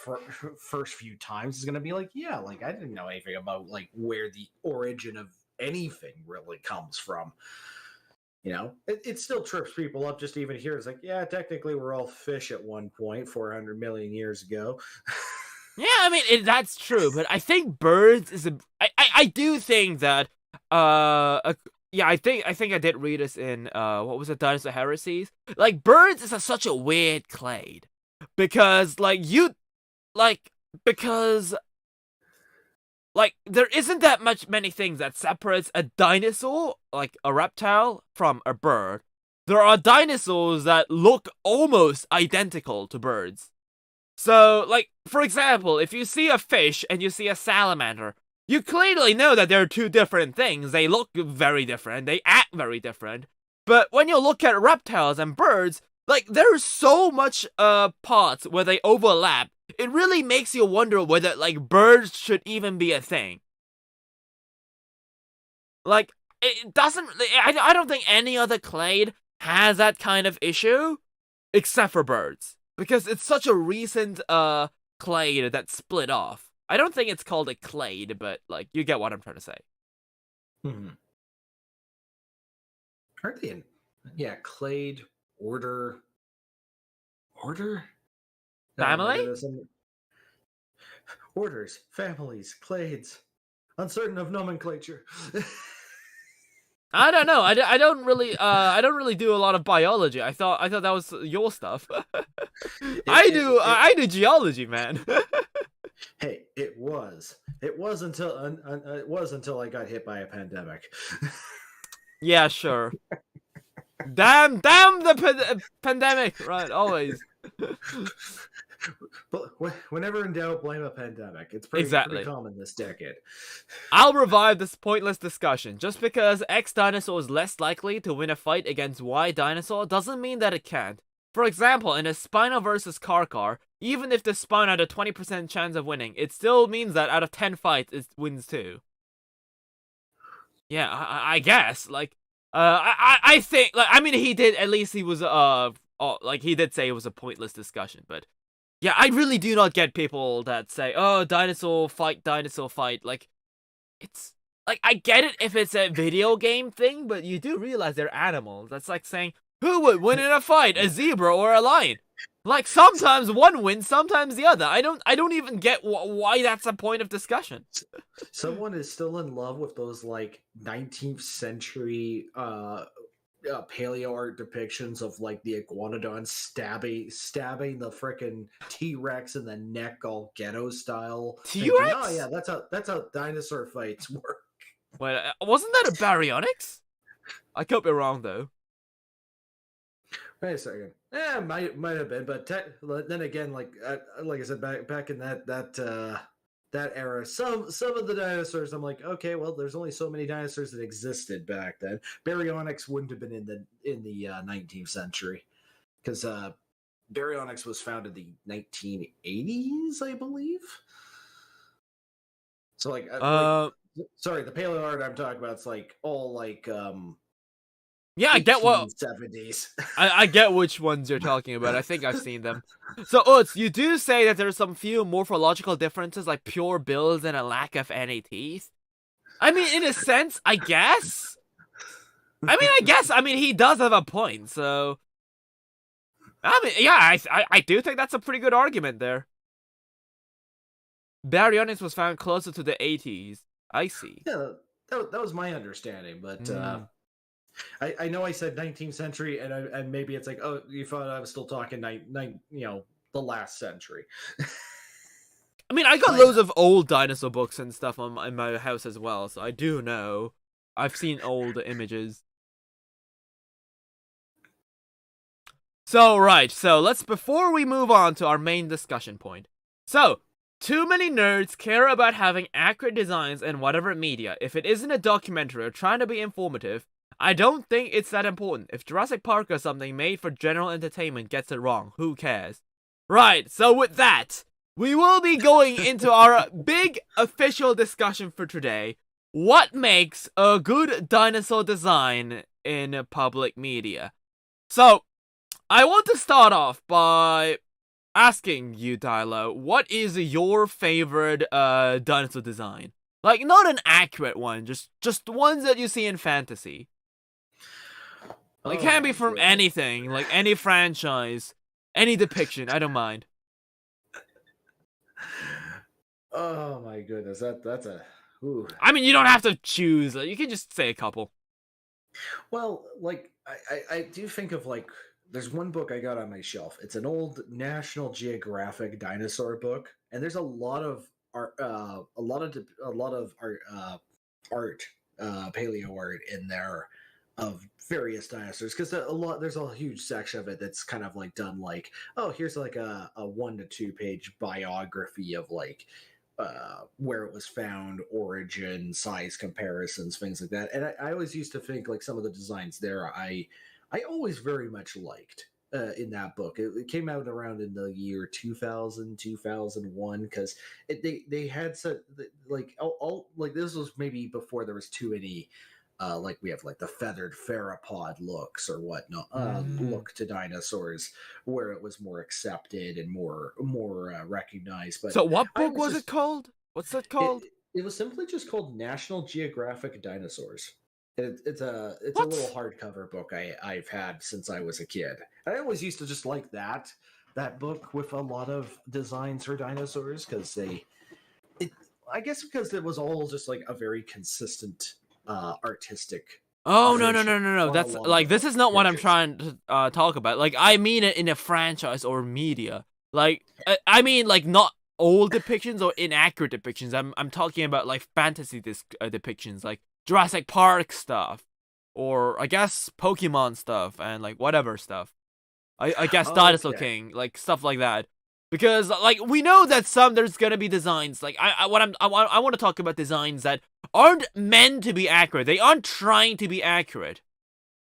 first few times is going to be like, yeah, like, I didn't know anything about like where the origin of anything really comes from. You know, it still trips people up just to even hear it's like, yeah, technically we're all fish at one point 400 million years ago. Yeah, I mean, that's true, but I think birds is I do think that yeah, I think I did read this in what was it, Dinosaur Heresies? Like, birds is such a weird clade because there isn't that many things that separates a dinosaur, like a reptile, from a bird. There are dinosaurs that look almost identical to birds. So, like, for example, if you see a fish and you see a salamander, you clearly know that they're two different things. They look very different, they act very different. But when you look at reptiles and birds, like, there's so much parts where they overlap. It really makes you wonder whether, like, birds should even be a thing. Like, it doesn't. I don't think any other clade has that kind of issue, except for birds, because it's such a recent clade that split off. I don't think it's called a clade, but like, you get what I'm trying to say. Aren't they in? Yeah, clade, order. Family? Orders, families, clades. Uncertain of nomenclature. I don't know. I don't really do a lot of biology. I thought that was your stuff. I do geology, man. Hey, it was until I got hit by a pandemic. Yeah, sure. Damn the pandemic, right? Always. But whenever in doubt, blame a pandemic. It's pretty common this decade. I'll revive this pointless discussion. Just because X dinosaur is less likely to win a fight against Y dinosaur doesn't mean that it can't. For example, in a Spino versus Car, even if the Spino had a 20% chance of winning, it still means that out of 10 fights, it wins 2. Yeah, I guess. Like, I think, like, I mean, he did say it was a pointless discussion, but yeah, I really do not get people that say, oh, dinosaur fight. Like, it's, like, I get it if it's a video game thing, but you do realize they're animals. That's like saying, who would win in a fight, a zebra or a lion? Like, sometimes one wins, sometimes the other. I don't even get why that's a point of discussion. Someone is still in love with those, like, 19th century paleo art depictions of like the iguanodon stabbing the frickin' T-Rex in the neck, all ghetto style. Thinking, oh yeah, T-Rex? that's how dinosaur fights work. Wait, wasn't that a baryonyx? I could be wrong though. Wait a second. Yeah, might have been, but then again, like I said, back in that era, some of the dinosaurs, I'm like, okay, well, there's only so many dinosaurs that existed back then. Baryonyx wouldn't have been in the 19th century because Baryonyx was found in the 1980s, I believe. So sorry, the paleo art I'm talking about, it's like all like yeah, I get what 70s. I get which ones you're talking about. I think I've seen them. So, Utz, you do say that there's some few morphological differences, like pure bills and a lack of any teeth. I mean, in a sense, I guess. I mean, he does have a point. So, I mean, yeah, I do think that's a pretty good argument there. Baryonyx was found closer to the 80s. I see. Yeah, that was my understanding, but I know I said 19th century, and maybe it's like, oh, you thought I was still talking the last century. I mean, I got loads of old dinosaur books and stuff in my house as well, so I do know. I've seen old images. So, right, before we move on to our main discussion point. So, too many nerds care about having accurate designs in whatever media. If it isn't a documentary or trying to be informative, I don't think it's that important. If Jurassic Park or something made for general entertainment gets it wrong, who cares? Right, so with that, we will be going into our big official discussion for today. What makes a good dinosaur design in public media? So, I want to start off by asking you, Dilo, what is your favorite dinosaur design? Like, not an accurate one, just ones that you see in fantasy. Like, can be from anything, like any franchise, any depiction, I don't mind. Oh my goodness, that's a... Ooh. I mean, you don't have to choose, you can just say a couple. Well, like, I do think of, like, there's one book I got on my shelf. It's an old National Geographic dinosaur book, and there's a lot of art, art, paleo art in there of various dinosaurs, because there's a huge section of it that's kind of like done like, oh, here's like a 1 to 2 page biography of like where it was found, origin, size comparisons, things like that. And I always used to think like some of the designs there I always very much liked in that book. It came out around in the year 2000, 2001, because they had such like all like this was maybe before there was too many like we have like the feathered theropod looks or whatnot look to dinosaurs, where it was more accepted and more recognized. But so what book was it called? What's that called? It was simply just called National Geographic Dinosaurs. It's a little hardcover book I've had since I was a kid. I always used to just like that book with a lot of designs for dinosaurs, because I guess because it was all just like a very consistent artistic. Oh, no. That's like, this is not what I'm trying to talk about. Like, I mean it in a franchise or media. Like, I mean, like, not old depictions or inaccurate depictions. I'm talking about like fantasy depictions, like Jurassic Park stuff, or I guess Pokemon stuff, and like whatever stuff. I guess Dinosaur King, like stuff like that. Because like we know that there's gonna be designs like I want to talk about designs that aren't meant to be accurate. They aren't trying to be accurate,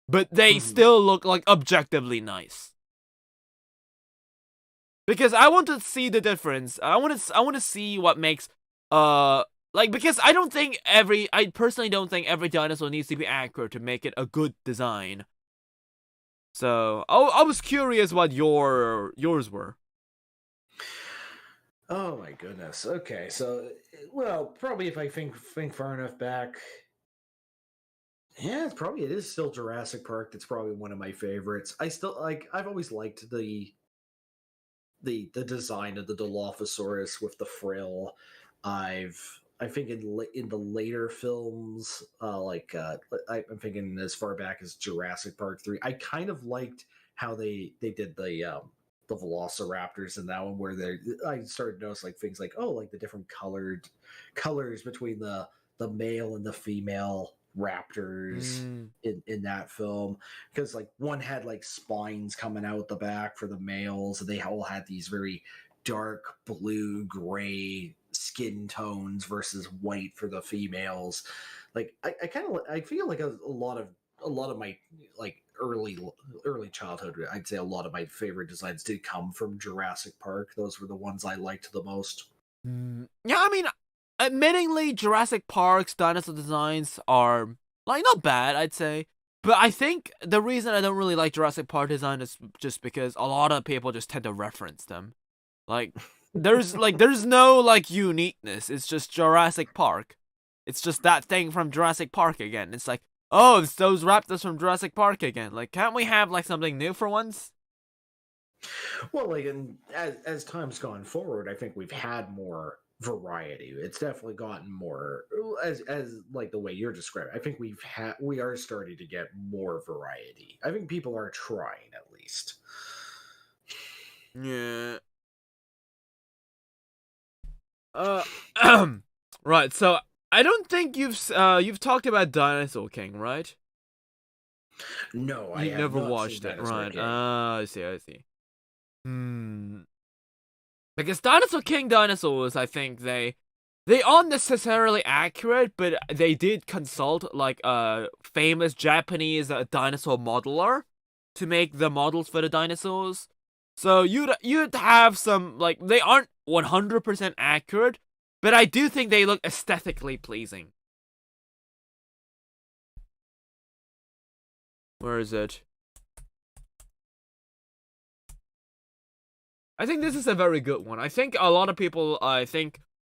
but they still look like objectively nice. Because I want to see the difference. I want to see what makes like, because I personally don't think every dinosaur needs to be accurate to make it a good design. So I was curious what yours were. Oh my goodness. Okay, so well, probably if I think far enough back, yeah, it is still Jurassic Park. That's probably one of my favorites. I've always liked the design of the Dilophosaurus with the frill. I've I think in the later films, I'm thinking as far back as Jurassic Park 3, I kind of liked how they did the velociraptors in that one, where I started to notice like things like, oh, like the different colors between the male and the female raptors in that film, because like one had like spines coming out the back for the males, and they all had these very dark blue gray skin tones versus white for the females. Like I kind of I feel like a lot of my like early childhood, I'd say a lot of my favorite designs did come from Jurassic Park. Those were the ones I liked the most. Yeah, I mean, admittingly, Jurassic Park's dinosaur designs are like not bad, I'd say. But I think the reason I don't really like Jurassic Park design is just because a lot of people just tend to reference them. Like there's no like uniqueness. It's just Jurassic Park. It's just that thing from Jurassic Park again. It's like, oh, it's those raptors from Jurassic Park again. Like, can't we have like something new for once? Well, like, and as time's gone forward, I think we've had more variety. It's definitely gotten more as like the way you're describing. I think we are starting to get more variety. I think people are trying at least. Yeah. Right. So I don't think you've talked about Dinosaur King, right? No, I You have never not watched seen it, Dinosaur right? King. I see. Because Dinosaur King dinosaurs, I think they aren't necessarily accurate, but they did consult like a famous Japanese dinosaur modeler to make the models for the dinosaurs. So you'd have some, like, they aren't 100% accurate, but I do think they look aesthetically pleasing. Where is it? I think this is a very good one. I think a lot of people,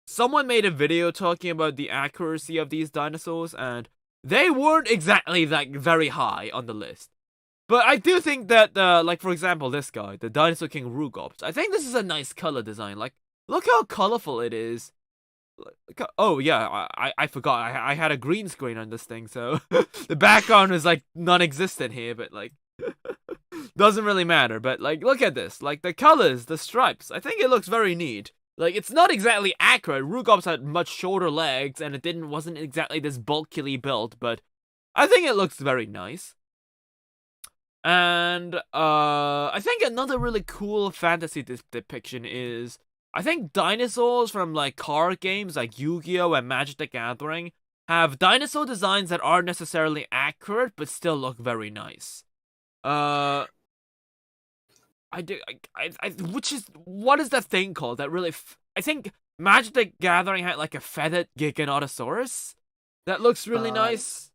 someone made a video talking about the accuracy of these dinosaurs, and they weren't exactly like very high on the list. But I do think that, like, for example, this guy, the Dinosaur King Rugops, I think this is a nice color design. Like, look how colorful it is. Oh, yeah, I forgot. I had a green screen on this thing, so the background is, like, non-existent here, but, like, doesn't really matter. But, like, look at this. Like, the colors, the stripes, I think it looks very neat. Like, it's not exactly accurate. Rugops had much shorter legs, and it wasn't exactly this bulkily built, but I think it looks very nice. And I think another really cool fantasy depiction is, I think dinosaurs from like card games like Yu-Gi-Oh! And Magic the Gathering have dinosaur designs that aren't necessarily accurate but still look very nice. What is that thing called that really I think Magic the Gathering had like a feathered Giganotosaurus that looks really nice.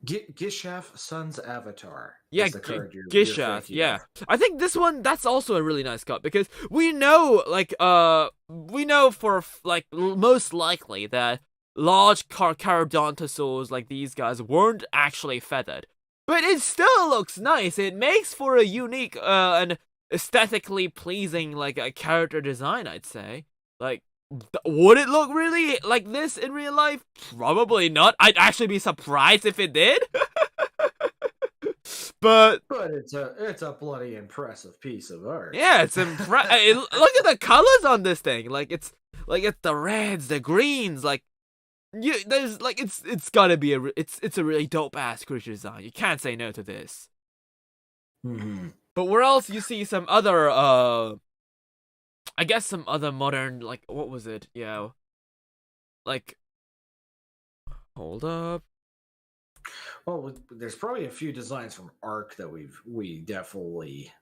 Gishath Sun's Avatar. Yeah, Gishath. Yeah, I think this one, that's also a really nice cut, because we know, like, for like most likely that large Caradontosaurs like these guys weren't actually feathered, but it still looks nice. It makes for a unique and aesthetically pleasing like a character design, I'd say. Like, would it look really like this in real life? Probably not. I'd actually be surprised if it did. But it's a bloody impressive piece of art. Yeah, it's impressive. Look at the colors on this thing. Like it's the reds, the greens. Like there's like it's gotta be it's a really dope ass creature design. You can't say no to this. Mm-hmm. But where else you see some other I guess some other modern, like, what was it? Yeah. Like, hold up. Well, there's probably a few designs from Arc that we definitely.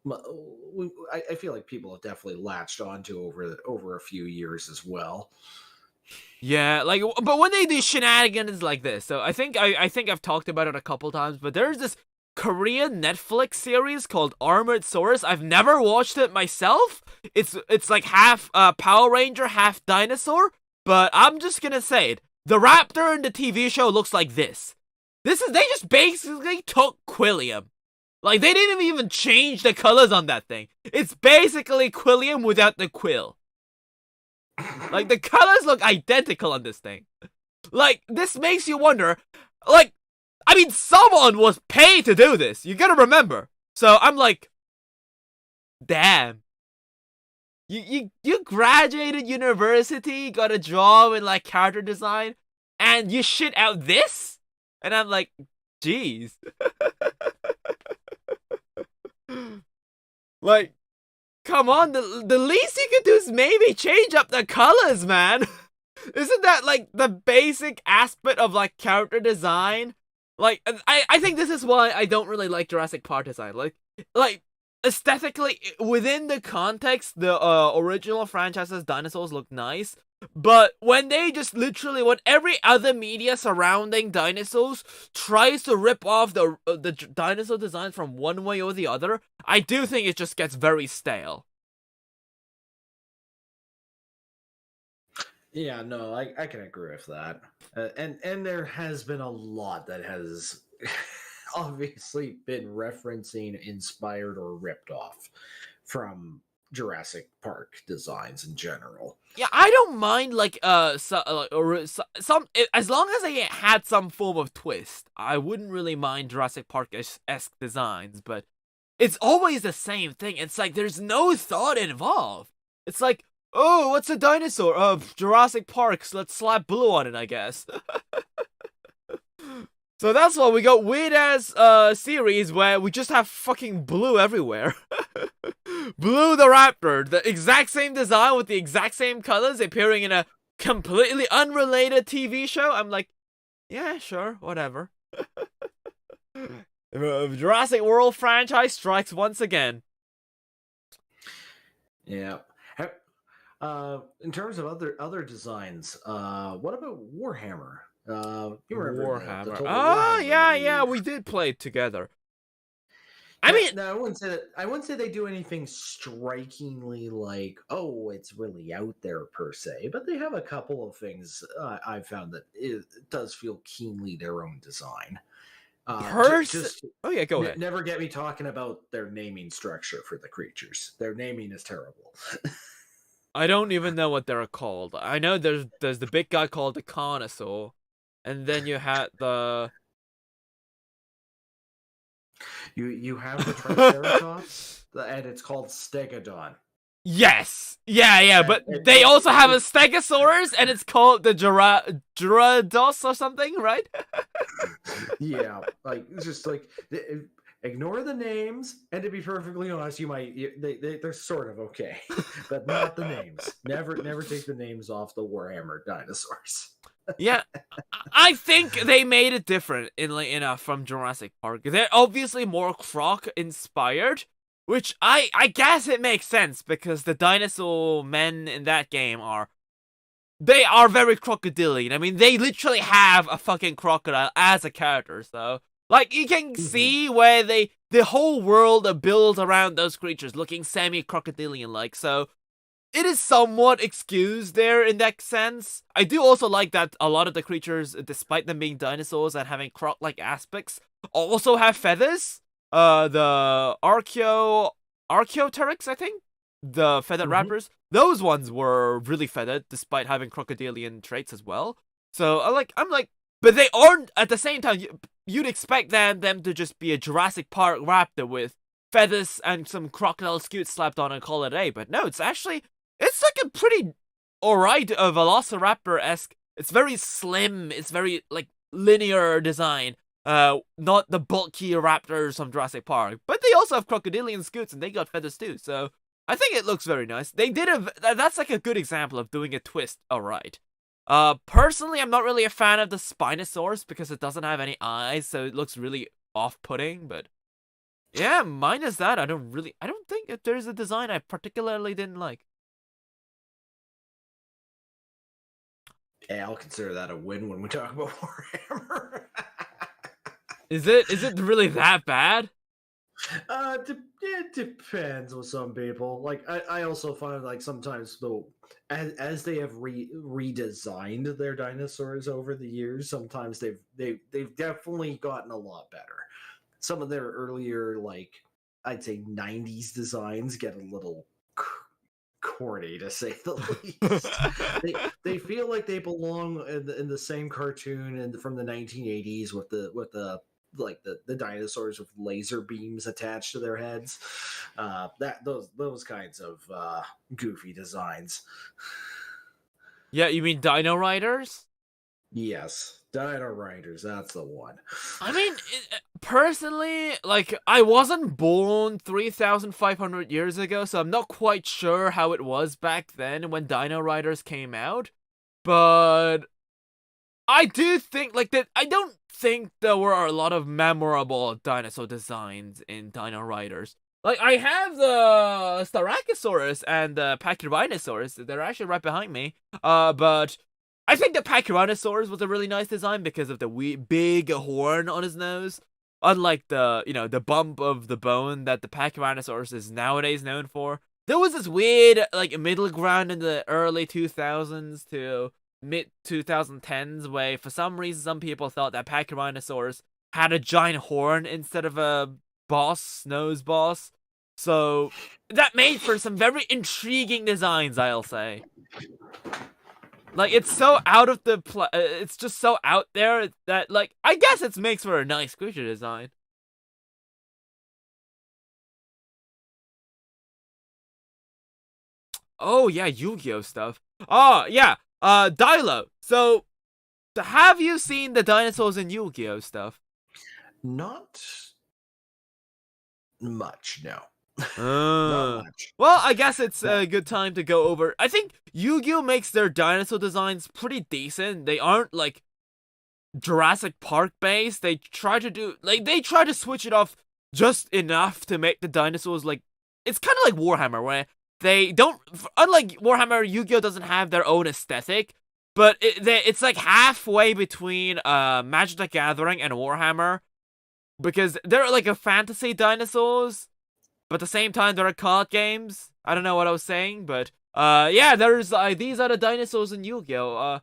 I feel like people have definitely latched onto over a few years as well. Yeah, like, but when they do shenanigans like this, so I think I've talked about it a couple times, but there's this Korean Netflix series called Armored Saurus. I've never watched it myself. It's like half Power Ranger, half dinosaur. But I'm just gonna say it. The raptor in the TV show looks like this. They just basically took Quilliam. Like, they didn't even change the colors on that thing. It's basically Quilliam without the quill. Like, the colors look identical on this thing. Like, this makes you wonder, like, I mean, someone was paid to do this. You gotta remember. So I'm like, damn. You graduated university, got a job in like character design, and you shit out this? And I'm like, jeez. Like, come on, the least you can do is maybe change up the colors, man. Isn't that like the basic aspect of like character design? Like, I think this is why I don't really like Jurassic Park design. Like aesthetically, within the context, the original franchise's dinosaurs look nice. But when they just literally, when every other media surrounding dinosaurs tries to rip off the dinosaur design from one way or the other, I do think it just gets very stale. Yeah, no, I can agree with that. And there has been a lot that has obviously been referencing, inspired, or ripped off from Jurassic Park designs in general. Yeah, I don't mind like some as long as they had some form of twist. I wouldn't really mind Jurassic Park-esque designs, but it's always the same thing. It's like there's no thought involved. It's like, oh, what's a dinosaur? Jurassic Park. So let's slap blue on it, I guess. So that's why we got weird ass series where we just have fucking blue everywhere. Blue the Raptor, the exact same design with the exact same colors appearing in a completely unrelated TV show. I'm like, yeah, sure, whatever. Jurassic World franchise strikes once again. Yeah. In terms of other designs, what about Warhammer? You remember Warhammer. the total Oh, Warhammer yeah, we did play it together. I mean, no, I wouldn't say they do anything strikingly like, oh, it's really out there per se, but they have a couple of things I've found that it does feel keenly their own design. Oh yeah, go ahead. Never get me talking about their naming structure for the creatures. Their naming is terrible. I don't even know what they're called. I know there's the big guy called the Carnosaur, and then you had the you have the Triceratops, and it's called Stegodon. Yes, yeah, but they also have a Stegosaurus, and it's called the Gyarados or something, right? Yeah, like it's just like ignore the names, and to be perfectly honest, they're sort of okay, but not the names. Never take the names off the Warhammer dinosaurs. Yeah, I think they made it different from Jurassic Park. They're obviously more Croc inspired, which I guess it makes sense because the dinosaur men in that game are very crocodilian. I mean, they literally have a fucking crocodile as a character, so like you can see where the whole world builds around those creatures looking semi-crocodilian like, so it is somewhat excused there in that sense. I do also like that a lot of the creatures, despite them being dinosaurs and having croc-like aspects, also have feathers. The Archaeopteryx, I think, the feathered raptors, those ones were really feathered, despite having crocodilian traits as well. So I'm like, but they aren't at the same time. You'd expect them to just be a Jurassic Park raptor with feathers and some crocodile scutes slapped on and call it a day. But no, it's like a pretty alright Velociraptor-esque. It's very slim. It's very like linear design. Not the bulky raptors from Jurassic Park, but they also have crocodilian scutes and they got feathers too. So I think it looks very nice. That's like a good example of doing a twist alright. Personally, I'm not really a fan of the Spinosaurus because it doesn't have any eyes, so it looks really off-putting, but yeah, minus that, I don't think that there's a design I particularly didn't like. Yeah, I'll consider that a win when we talk about Warhammer. Is it really that bad? It depends with some people. Like I also find like sometimes though, as they have redesigned their dinosaurs over the years, sometimes they've definitely gotten a lot better. Some of their earlier, like I'd say 90s designs get a little corny to say the least. They feel like they belong in the same cartoon from the 1980s with the like the dinosaurs with laser beams attached to their heads. Those kinds of goofy designs. Yeah, you mean Dino Riders? Yes, Dino Riders. That's the one. I mean, personally, like, I wasn't born 3,500 years ago, so I'm not quite sure how it was back then when Dino Riders came out. But I do think, like, that I don't think there were a lot of memorable dinosaur designs in Dino Riders. Like, I have the Styracosaurus and the Pachyrhinosaurus. They're actually right behind me. But I think the Pachyrhinosaurus was a really nice design because of the big horn on his nose. Unlike the bump of the bone that the Pachyrhinosaurus is nowadays known for. There was this weird, like, middle ground in the early 2000s to mid 2010s where for some reason some people thought that Pachyrhinosaurus had a giant horn instead of a nose boss. So that made for some very intriguing designs, I'll say. Like, it's so out of the it's just so out there that, like, I guess it makes for a nice creature design. Oh yeah, Yu-Gi-Oh stuff. Oh yeah, Dilo. So, have you seen the dinosaurs in Yu-Gi-Oh stuff? Not much, no. Not much. Well, I guess it's a good time to go over. I think Yu-Gi-Oh makes their dinosaur designs pretty decent. They aren't like Jurassic Park based. They try to switch it off just enough to make the dinosaurs like, it's kind of like Warhammer where they don't, unlike Warhammer, Yu-Gi-Oh doesn't have their own aesthetic, but it's like halfway between Magic the Gathering and Warhammer because they're like a fantasy dinosaurs. But at the same time, there are card games. I don't know what I was saying, but yeah, there's these are the dinosaurs in Yu-Gi-Oh.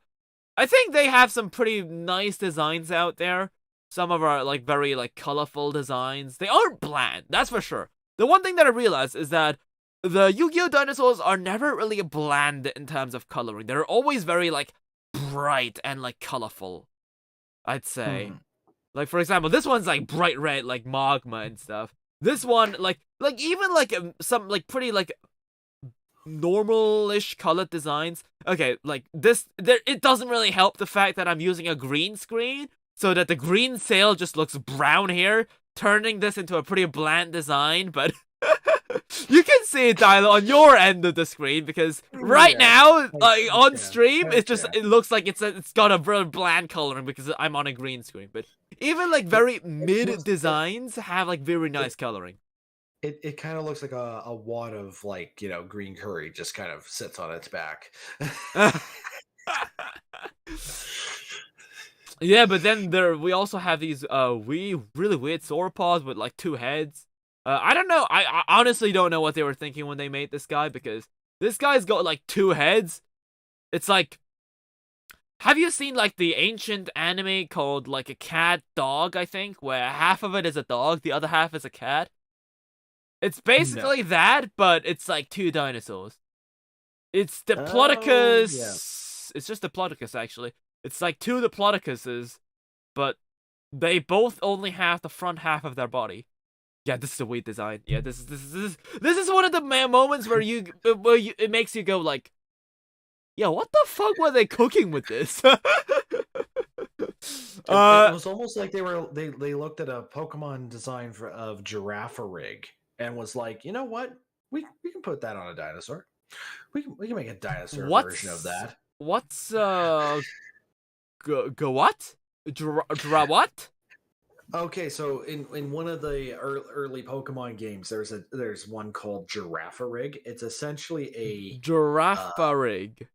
I think they have some pretty nice designs out there. Some of are like very like colorful designs. They aren't bland, that's for sure. The one thing that I realized is that the Yu-Gi-Oh dinosaurs are never really bland in terms of coloring. They're always very like bright and like colorful, I'd say. Like, for example, this one's like bright red, like magma and stuff. This one, like even like some like pretty like normal-ish colored designs. Okay, like it doesn't really help the fact that I'm using a green screen, so that the green sail just looks brown here, turning this into a pretty bland design. But you can see it, Dilo, on your end of the screen because right now, like on stream, it looks like it's got a very bland coloring because I'm on a green screen. But even like very mid designs have like very nice coloring. It kind of looks like a wad of like, green curry just kind of sits on its back. Yeah, but then we also have these really weird sauropods with like two heads. I don't know. I honestly don't know what they were thinking when they made this guy because this guy's got like two heads. It's like, have you seen like the ancient anime called like a cat dog, I think, where half of it is a dog, the other half is a cat? It's basically that, but it's like two dinosaurs. It's Diplodocus. Yeah. It's just Diplodocus, actually. It's like two Diplodocuses, but they both only have the front half of their body. Yeah, this is a weird design. Yeah, this is one of the moments where it makes you go like, yeah, what the fuck were they cooking with this? It was almost like they looked at a Pokemon design of Girafarig and was like, you know what, we can put that on a dinosaur. We can make a dinosaur version of that. What's what? What? Okay, so in one of the early Pokemon games, there's one called Girafarig. It's essentially a Girafarig.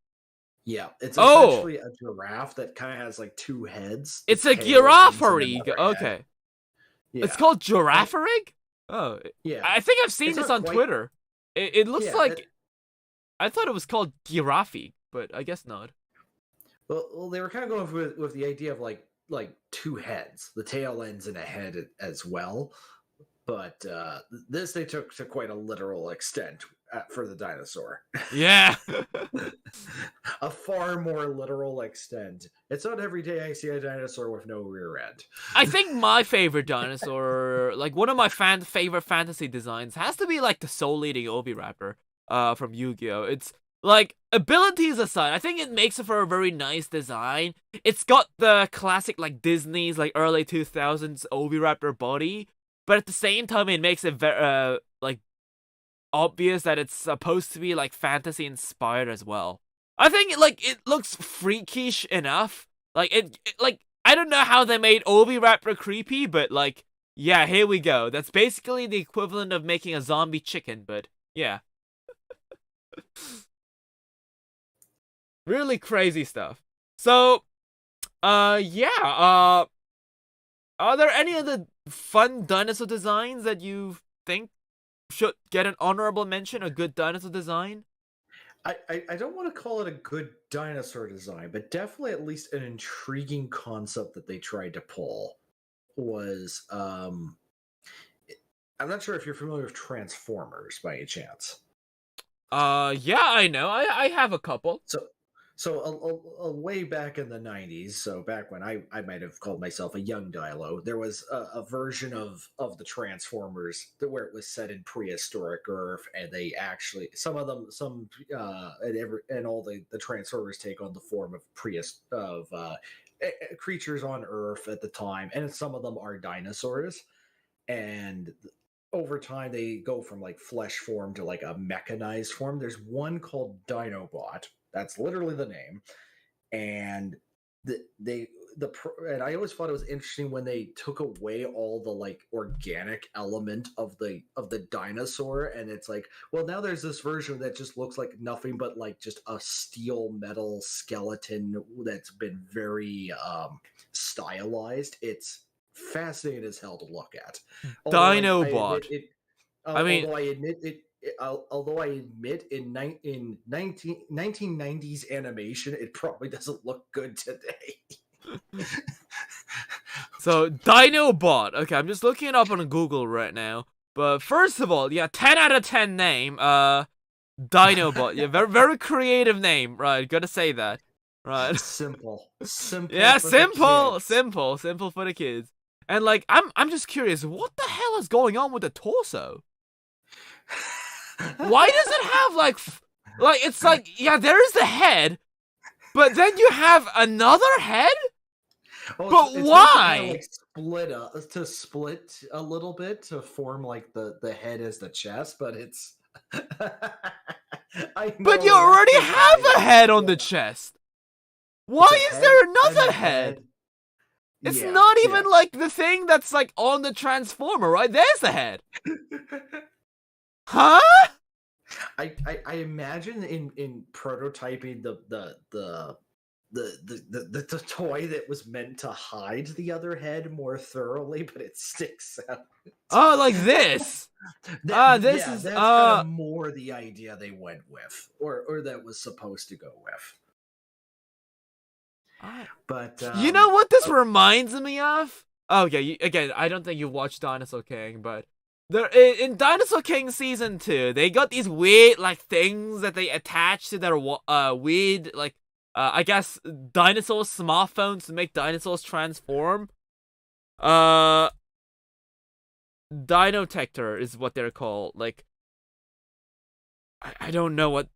Yeah, it's essentially a giraffe that kind of has like two heads. It's a Girafarig. Okay. Yeah. It's called Girafarig? Oh. Yeah. I think I've seen this on Twitter. It looks like I thought it was called Giraffe, but I guess not. Well, they were kind of going with the idea of like two heads, the tail ends and a head as well. but this they took to quite a literal extent for the dinosaur. Yeah. A far more literal extent. It's not every day I see a dinosaur with no rear end. I think my favorite dinosaur, like one of my favorite fantasy designs, has to be like the soul-eating Oviraptor from Yu-Gi-Oh! It's like, abilities aside, I think it makes it for a very nice design. It's got the classic like Disney's like early 2000s Oviraptor body, but at the same time it makes it very like obvious that it's supposed to be like fantasy inspired as well. I think like it looks freakish enough. Like like I don't know how they made Oviraptor creepy, but like yeah, here we go. That's basically the equivalent of making a zombie chicken, but yeah. Really crazy stuff. So, yeah, are there any other fun dinosaur designs that you think should get an honorable mention, a good dinosaur design? I don't want to call it a good dinosaur design, but definitely at least an intriguing concept that they tried to pull was I'm not sure if you're familiar with Transformers by any chance. Yeah, I know. I have a couple. So a way back in the 90s, so back when I might have called myself a young Dilo, there was a version of the Transformers where it was set in prehistoric Earth, and they actually and all the Transformers take on the form of creatures on Earth at the time, and some of them are dinosaurs, and over time they go from like flesh form to like a mechanized form. There's one called Dinobot. That's literally the name, and and I always thought it was interesting when they took away all the like organic element of the dinosaur, and it's like, well, now there's this version that just looks like nothing but like just a steel metal skeleton that's been very stylized. It's fascinating as hell to look at. Dinobot. Although I admit in 1990s animation, it probably doesn't look good today. So, Dinobot. Okay, I'm just looking it up on Google right now. But first of all, yeah, 10 out of 10 name. Dinobot. Yeah, very, very creative name. Right, gotta say that. Right. Simple. Yeah, simple for the kids. And like, I'm just curious, what the hell is going on with the torso? Why does it have like it's like, yeah, there's the head, but then you have another head? But it's why? Kind of like split a little bit to form like the head as the chest, but it's But you already have a head on the chest. Why is there another head? It's not even like the thing that's like on the Transformer, right? There's the head. Huh? I imagine in prototyping the toy that was meant to hide the other head more thoroughly, but it sticks out. Oh, like this. This is that's kind of more the idea they went with, or that was supposed to go with. But you know what this reminds me of? Oh yeah, again, I don't think you watched Dinosaur King, but in Dinosaur King Season 2, they got these weird like things that they attach to their weird like I guess dinosaur smartphones to make dinosaurs transform. Dinotector is what they're called. Like I don't know what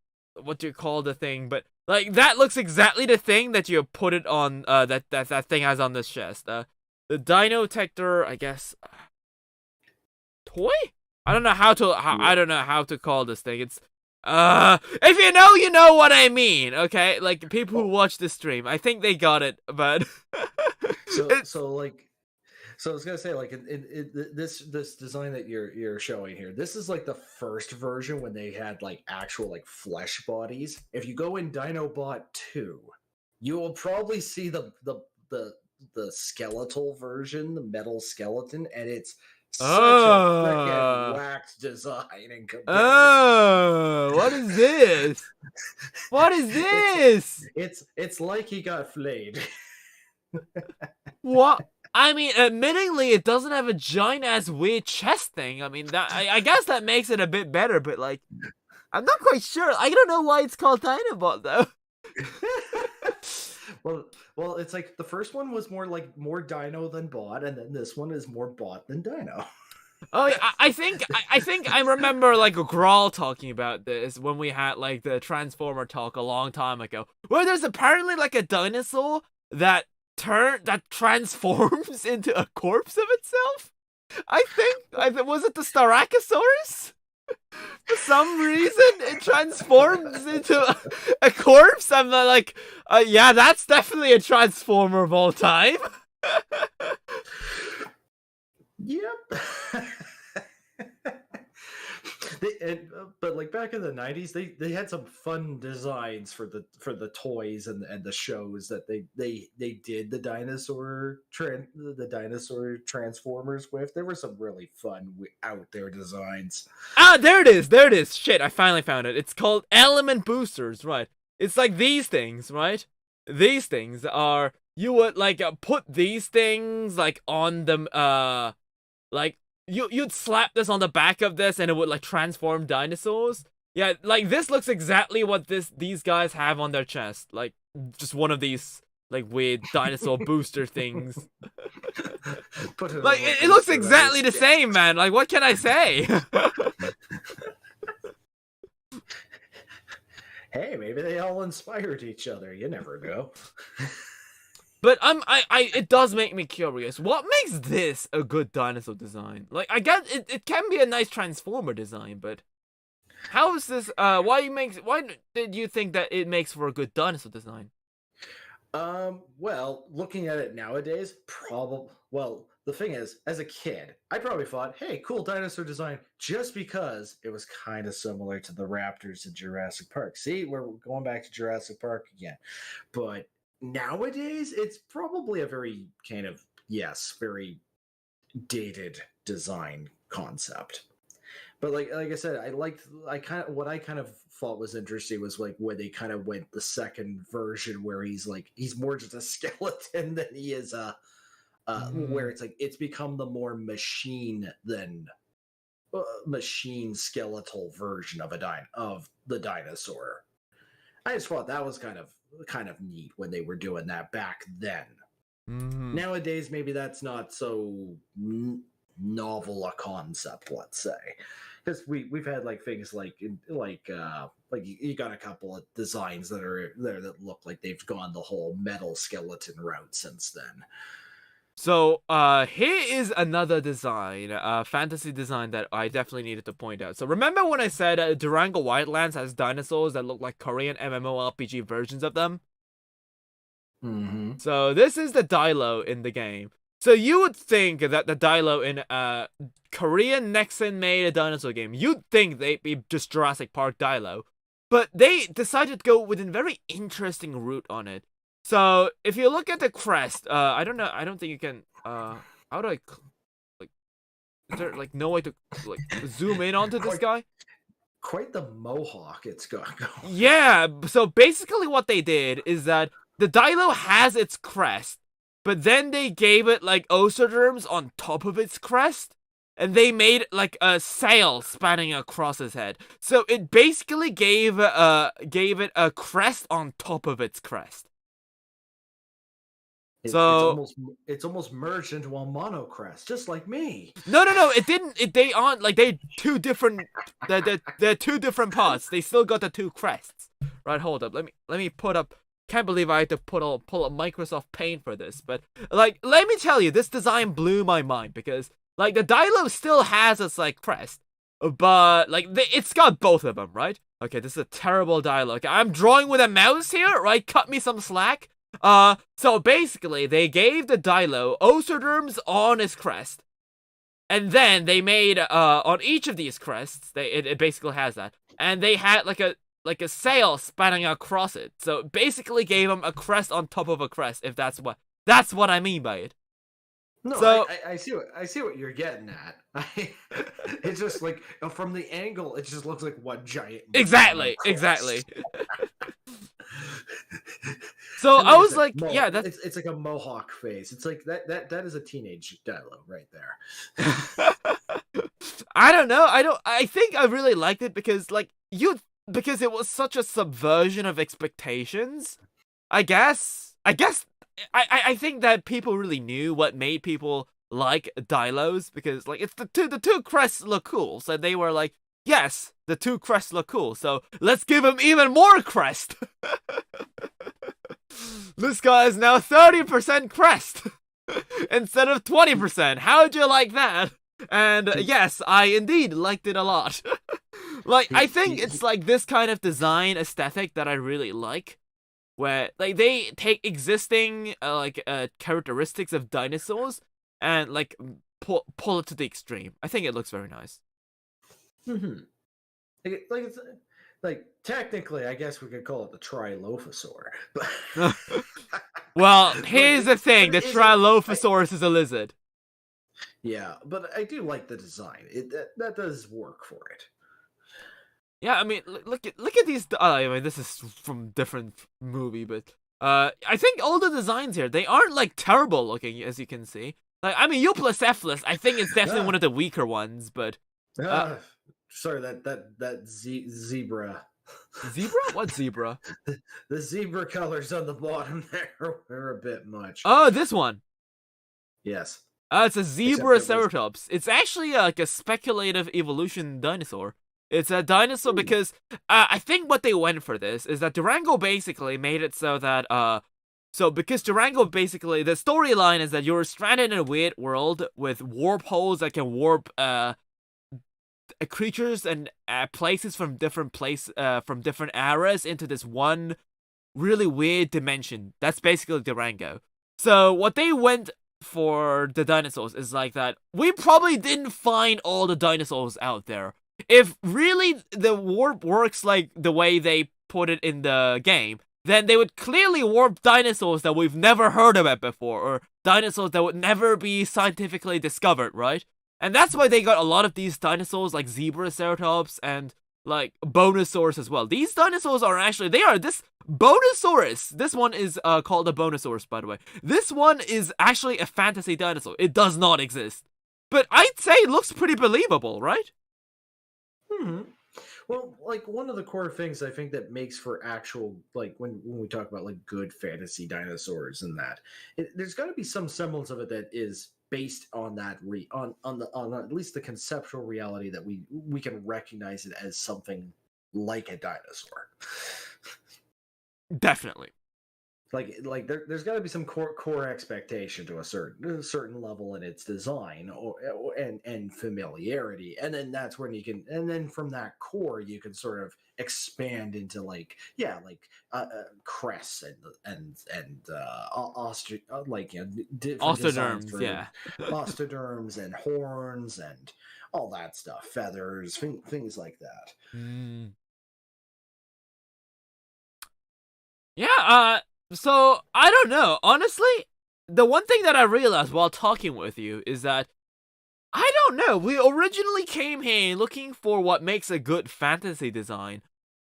you call the thing, but like that looks exactly the thing that you put it on that thing has on this chest. The Dinotector, I guess. Toy? I don't know how to call this thing. It's if you know what I mean, okay? Like people who watch this stream, I think they got it, but so I was gonna say, like, in this design that you're showing here, this is like the first version when they had like actual like flesh bodies. If you go in Dinobot 2, you will probably see the skeletal version, the metal skeleton, and it's such a freaking whacked design in comparison. Oh, what is this? What is this? It's like he got flayed. What? I mean, admittingly, it doesn't have a giant ass weird chest thing. I mean, that I guess that makes it a bit better, but like, I'm not quite sure. I don't know why it's called Dinobot though. well, it's like the first one was more Dino than bot, and then this one is more bot than Dino. Oh, yeah, I think I remember like Grawl talking about this when we had like the Transformer talk a long time ago, where there's apparently like a dinosaur that transforms into a corpse of itself. I think was it the Styracosaurus? For some reason, it transforms into a corpse. I'm like, yeah, that's definitely a transformer of all time. Yep. But like back in the 90s, they had some fun designs for the toys and the shows that they did the dinosaur transformers with. There were some really fun out there designs. Ah, there it is. Shit, I finally found it. It's called element boosters, right? It's like these things, right? These things are, you would like put these things like on them, like you'd slap this on the back of this and it would like transform dinosaurs. Yeah, like this looks exactly what these guys have on their chest. Like just one of these like weird dinosaur booster things. Like it looks exactly the same, man. Like what can I say? Hey, maybe they all inspired each other. You never know. But it does make me curious. What makes this a good dinosaur design? Like, I get it can be a nice transformer design, but how is this? Why did you think that it makes for a good dinosaur design? Well, looking at it nowadays, the thing is, as a kid, I probably thought, hey, cool dinosaur design, just because it was kind of similar to the raptors in Jurassic Park. See, we're going back to Jurassic Park again. But nowadays, it's probably a very very dated design concept. But like I said, what I kind of thought was interesting was like when they kind of went the second version where he's more just a skeleton than he is where it's like it's become the more machine than machine skeletal version of the dinosaur. I just thought that was kind of neat when they were doing that back then. Nowadays, maybe that's not so novel a concept, let's say, because we've had like things like you got a couple of designs that are there that look like they've gone the whole metal skeleton route since then. So, here is another design, fantasy design that I definitely needed to point out. So, remember when I said Durango Wildlands has dinosaurs that look like Korean MMORPG versions of them? So, this is the Dilo in the game. So, you would think that the Dilo in Korean Nexon-made dinosaur game, you'd think they'd be just Jurassic Park Dilo. But they decided to go with a very interesting route on it. So, if you look at the crest, I don't think you can, how do I, like, is there, like, no way to, like, zoom in onto this guy? Quite the mohawk it's got going. Yeah, so basically what they did is that the Dilo has its crest, but then they gave it, like, osoderms on top of its crest, and they made, like, a sail spanning across his head. So, it basically gave it a crest on top of its crest. It's almost merged into a monocrest, just like me. No, it didn't. They aren't like they're two different. They're two different parts. They still got the two crests. Right, hold up. Let me put up. Can't believe I had to pull up Microsoft Paint for this, but like, let me tell you, this design blew my mind because like the Dilo still has its like crest, but like it's got both of them, right? Okay, this is a terrible Dilo. Okay, I'm drawing with a mouse here, right? Cut me some slack. So basically, they gave the Dilo osoderms on his crest, and then they made on each of these crests, it basically has that, and they had like a sail spanning across it. So it basically gave him a crest on top of a crest. If that's what I mean by it. No, so, I see what you're getting at. It's just like from the angle, it just looks like one giant. Exactly. So And I like was said, like, yeah, that's it's like a mohawk face. It's like that is a teenage Dilo right there. I don't know. I think I really liked it because because it was such a subversion of expectations. I think that people really knew what made people like Dilos because like it's the two crests look cool. So they were like, yes, the two crests look cool. So let's give him even more crest. This guy is now 30% crest instead of 20%. How'd you like that? And yes, I indeed liked it a lot. Like, I think it's like this kind of design aesthetic that I really like, where like they take existing characteristics of dinosaurs and like pull it to the extreme. I think it looks very nice. Mm-hmm. It's like technically, I guess we could call it the Trilophosaur. But Well, here's the thing: the but Trilophosaurus is a lizard. Yeah, but I do like the design. That does work for it. Yeah, I mean, look at these. I mean, this is from different movie, but I think all the designs here they aren't like terrible looking, as you can see. Like, I mean, Euoplocephalus, I think it's definitely one of the weaker ones, but sorry, that zebra. Zebra? What zebra? The zebra colors on the bottom there are a bit much. Oh, this one. Yes. It's a Zebraceratops. It's actually like a speculative evolution dinosaur. It's a dinosaur because I think what they went for this is that Durango basically made it so that so because Durango basically the storyline is that you're stranded in a weird world with warp holes that can warp creatures and places from different eras into this one really weird dimension. That's basically Durango. So what they went for the dinosaurs is like that we probably didn't find all the dinosaurs out there. If really the warp works like the way they put it in the game, then they would clearly warp dinosaurs that we've never heard about before, or dinosaurs that would never be scientifically discovered, right? And that's why they got a lot of these dinosaurs like Zebraceratops and like Bonosaurus as well. These dinosaurs are actually, this Bonosaurus, this one is called a Bonosaurus, by the way. This one is actually a fantasy dinosaur. It does not exist. But I'd say it looks pretty believable, right? Hmm. Well, like one of the core things I think that makes for actual, like when we talk about like good fantasy dinosaurs and that, there's got to be some semblance of it that is based on that on at least the conceptual reality that we can recognize it as something like a dinosaur. Definitely. Like there's got to be some core expectation to a certain level in its design and familiarity, and then that's when you can, and then from that core you can sort of expand into crests and different Ostoderms, yeah. ostoderms and horns and all that stuff, feathers, things like that. Yeah, so, I don't know. Honestly, the one thing that I realized while talking with you is that, I don't know, we originally came here looking for what makes a good fantasy design,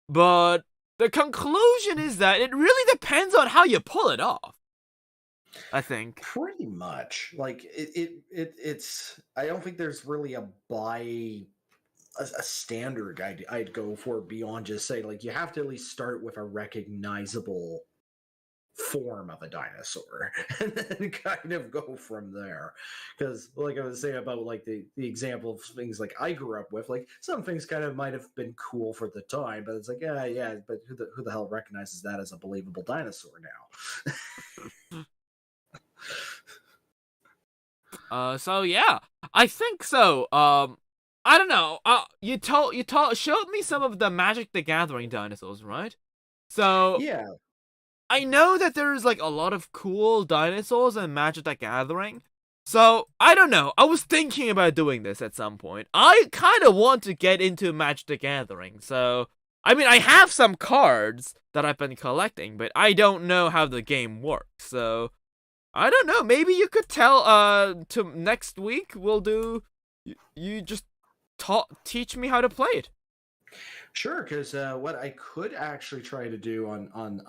but the conclusion is that it really depends on how you pull it off. I think. Pretty much. Like, it's I don't think there's really a standard I'd go for beyond just say, like, you have to at least start with a recognizable form of a dinosaur and then kind of go from there. Because like I was saying about like the example of things like I grew up with, like some things kind of might have been cool for the time, but it's like yeah, but who the hell recognizes that as a believable dinosaur now? So yeah, I think so. I don't know. You showed me some of the Magic the Gathering dinosaurs, right? So yeah. I know that there's like a lot of cool dinosaurs in Magic the Gathering. So, I don't know. I was thinking about doing this at some point. I kind of want to get into Magic the Gathering. So, I mean, I have some cards that I've been collecting, but I don't know how the game works. So, I don't know. Maybe you could tell to next week we'll do you just teach me how to play it. Sure, because what I could actually try to do on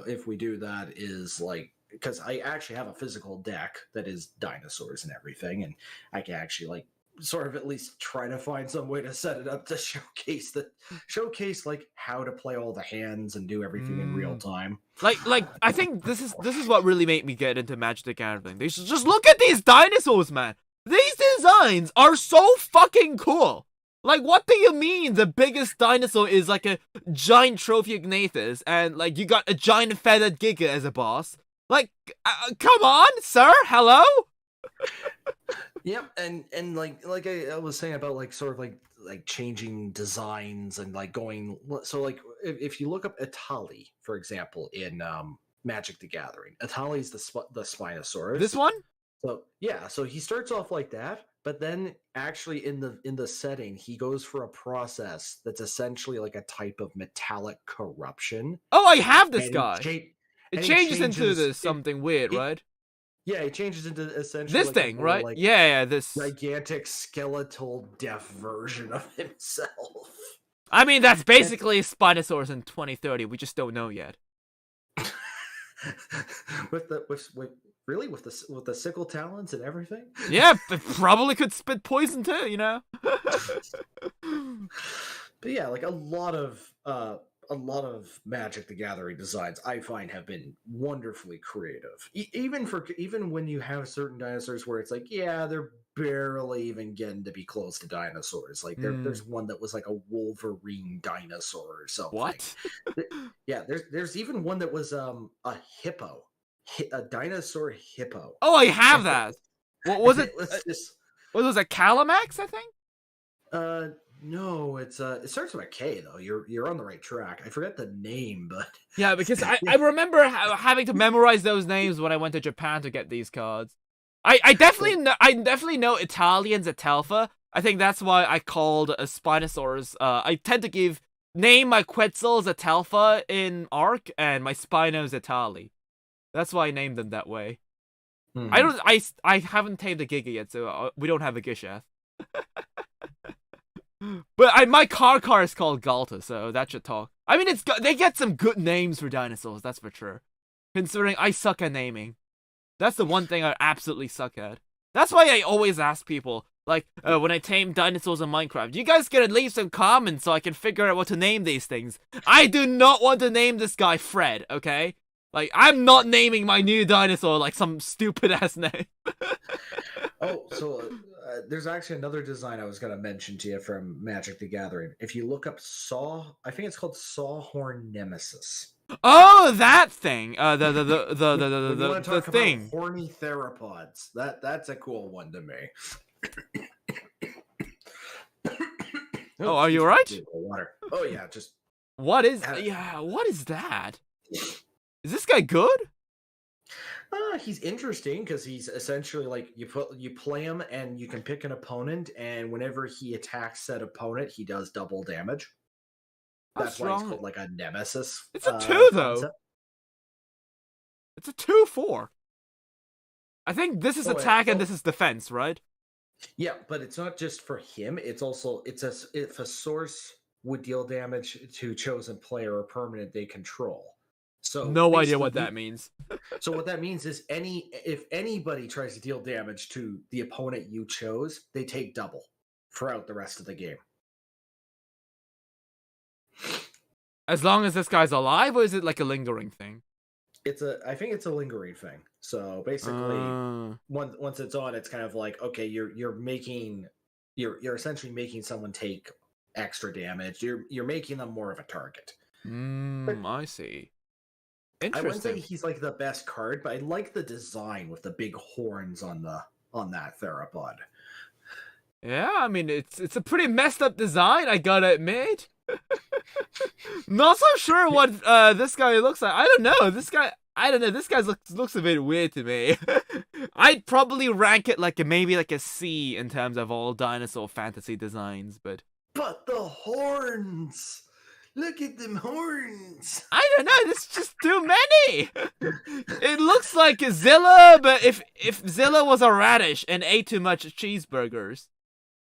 if we do that is like because I actually have a physical deck that is dinosaurs and everything, and I can actually like sort of at least try to find some way to set it up to showcase like how to play all the hands and do everything in real Mm. time. Like I think this is what really made me get into Magic the Gathering. They should just look at these dinosaurs, man. These designs are so fucking cool. Like, what do you mean the biggest dinosaur is like a giant Trophiognathes and like you got a giant feathered Giga as a boss? Like, come on, sir. Hello. Yep, and like I was saying about like sort of like changing designs and like going so like if you look up Itali, for example, in Magic the Gathering, Itali's the Spinosaurus. This one? So yeah, so he starts off like that, but then actually in the setting, he goes for a process that's essentially like a type of metallic corruption. Oh, I have this And guy. It and he changes into changes this something weird, it- right? Yeah, he changes into essentially This like a thing, more, right? like, Yeah, this. gigantic skeletal deaf version of himself. I mean, that's basically Spinosaurus in 2030. We just don't know yet. with really with the sickle talons and everything. Yeah, it probably could spit poison too, you know? But yeah, like a lot of Magic the Gathering designs I find have been wonderfully creative. Even when you have certain dinosaurs where it's like, yeah, they're barely even getting to be close to dinosaurs. Like there's one that was like a Wolverine dinosaur or something. What? Yeah, there's even one that was a hippo, a dinosaur hippo. Oh, I have that. What was it? was just What was it? Calamax, I think? no, it starts with a K though. You're on the right track. I forget the name, but Yeah, because I remember having to memorize those names when I went to Japan to get these cards. I definitely know Italians at Telfa. I think that's why I called a Spinosaurus. I tend to name my Quetzals a Telfa in Arc and my Spinos Itali. That's why I named them that way. I haven't tamed a Giga yet, so we don't have a Gishath. But my car is called Galta, so that should talk. I mean, they get some good names for dinosaurs, that's for sure. Considering I suck at naming. That's the one thing I absolutely suck at. That's why I always ask people, like, when I tame dinosaurs in Minecraft, you guys gotta leave some comments so I can figure out what to name these things. I do not want to name this guy Fred, okay? Like, I'm not naming my new dinosaur like some stupid-ass name. Oh, so there's actually another design I was going to mention to you from Magic the Gathering. If you look up I think it's called Sawhorn Nemesis. Oh, that thing. When you wanna The talk thing. about horny theropods. That's a cool one to me. Oh, are you alright? Water. Oh yeah, just What is that? Is this guy good? he's interesting because he's essentially like you play him and you can pick an opponent, and whenever he attacks said opponent, he does double damage. That's why it's called like a nemesis. It's a 2 though. concept. It's a 2/4. I think this is attack and this is defense, right? Yeah, but it's not just for him. It's also if a source would deal damage to chosen player or permanent they control. So No idea what that means. So what that means is if anybody tries to deal damage to the opponent you chose, they take double throughout the rest of the game. As long as this guy's alive, or is it like a lingering thing? I think it's a lingering thing. So basically, once it's on, it's kind of like, okay, you're essentially making someone take extra damage. You're making them more of a target. I see. I wouldn't say Interesting. he's like the best card, but I like the design with the big horns on that theropod. Yeah, I mean it's a pretty messed up design, I gotta admit. Not so sure what this guy looks like. I don't know. This guy looks a bit weird to me. I'd probably rank it like maybe like a C in terms of all dinosaur fantasy designs, but the horns! Look at them horns! I don't know, there's just too many. It looks like Zilla, but if Zilla was a radish and ate too much cheeseburgers.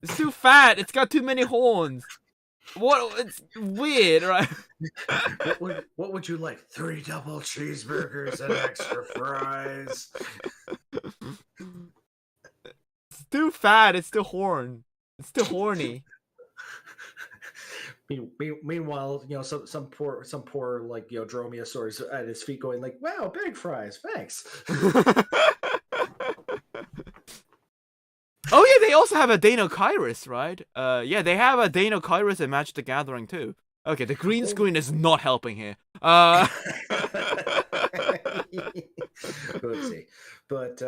It's too fat, it's got too many horns. What? It's weird, right? What would you like? 3 double cheeseburgers and extra fries. It's too fat. It's too horn. It's too horny. Meanwhile, some poor like dromaeosaurus at his feet going like, "Wow, big fries, thanks." Oh yeah, they also have a Deinokairos, right? Yeah, they have a Deinokairos in Magic the Gathering too. Okay, the green screen is not helping here. Oopsie. But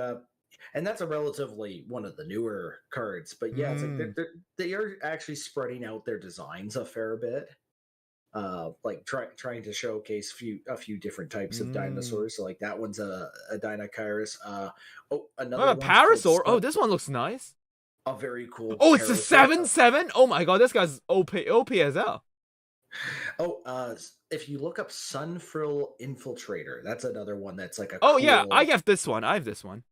and that's a relatively one of the newer cards. But yeah, it's like they are actually spreading out their designs a fair bit. Like trying to showcase a few different types of dinosaurs. So like that one's a Deinokairos. Another a Parasaur. Oh, this one looks nice. A very cool. Oh, it's a 7/7. Oh my god, this guy's OP as hell. Oh, if you look up Sunfrill Infiltrator, that's another one that's like a. Oh cool, yeah, I have this one. I have this one.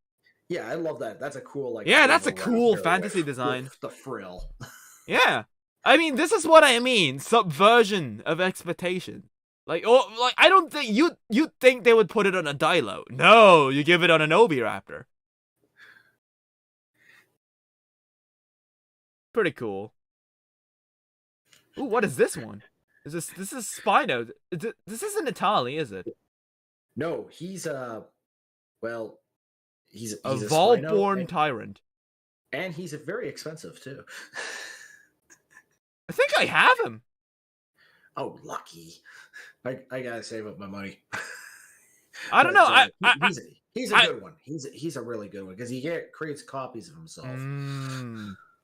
Yeah, I love that. That's a cool like. Yeah, that's a cool fantasy design. With the frill. Yeah, I mean, this is what I mean. Subversion of expectation. Like, I don't think you think they would put it on a Dilo. No, you give it on an Oviraptor. Pretty cool. Ooh, what is this one? This is Spino. This isn't Italy, is it? No, he's well, he's a Spino, Volborn tyrant. And he's very expensive too. I think I have him. Oh, lucky! I gotta save up my money. I don't know. He's a good one. He's a really good one because he creates copies of himself.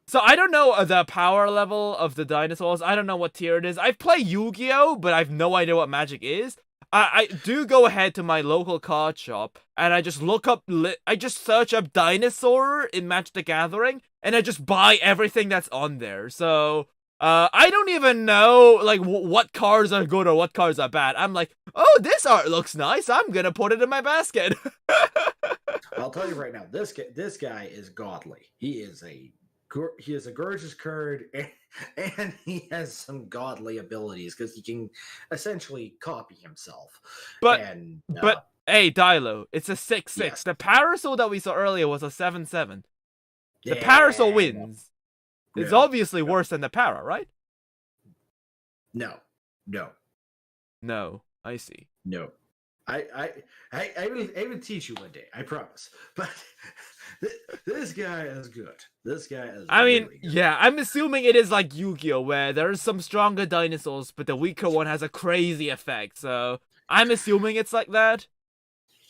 So I don't know the power level of the dinosaurs. I don't know what tier it is. I've played Yu-Gi-Oh, but I've no idea what Magic is. I do go ahead to my local card shop and I just look up. I just search up Dinosaur in Magic the Gathering and I just buy everything that's on there. So I don't even know like what cards are good or what cards are bad. I'm like, oh, this art looks nice. I'm gonna put it in my basket. I'll tell you right now, this guy is godly. He is a gorgeous card, and he has some godly abilities because he can essentially copy himself. But hey, Dilo, it's a 6/6. Yes. The Parasol that we saw earlier was a 7/7. The Parasol wins. It's obviously worse than the Para, right? No. I see. No. I will teach you one day. I promise. But this guy is good. This guy is. I mean, really good. yeah. I'm assuming it is like Yu-Gi-Oh, where there's some stronger dinosaurs, but the weaker one has a crazy effect. So I'm assuming it's like that.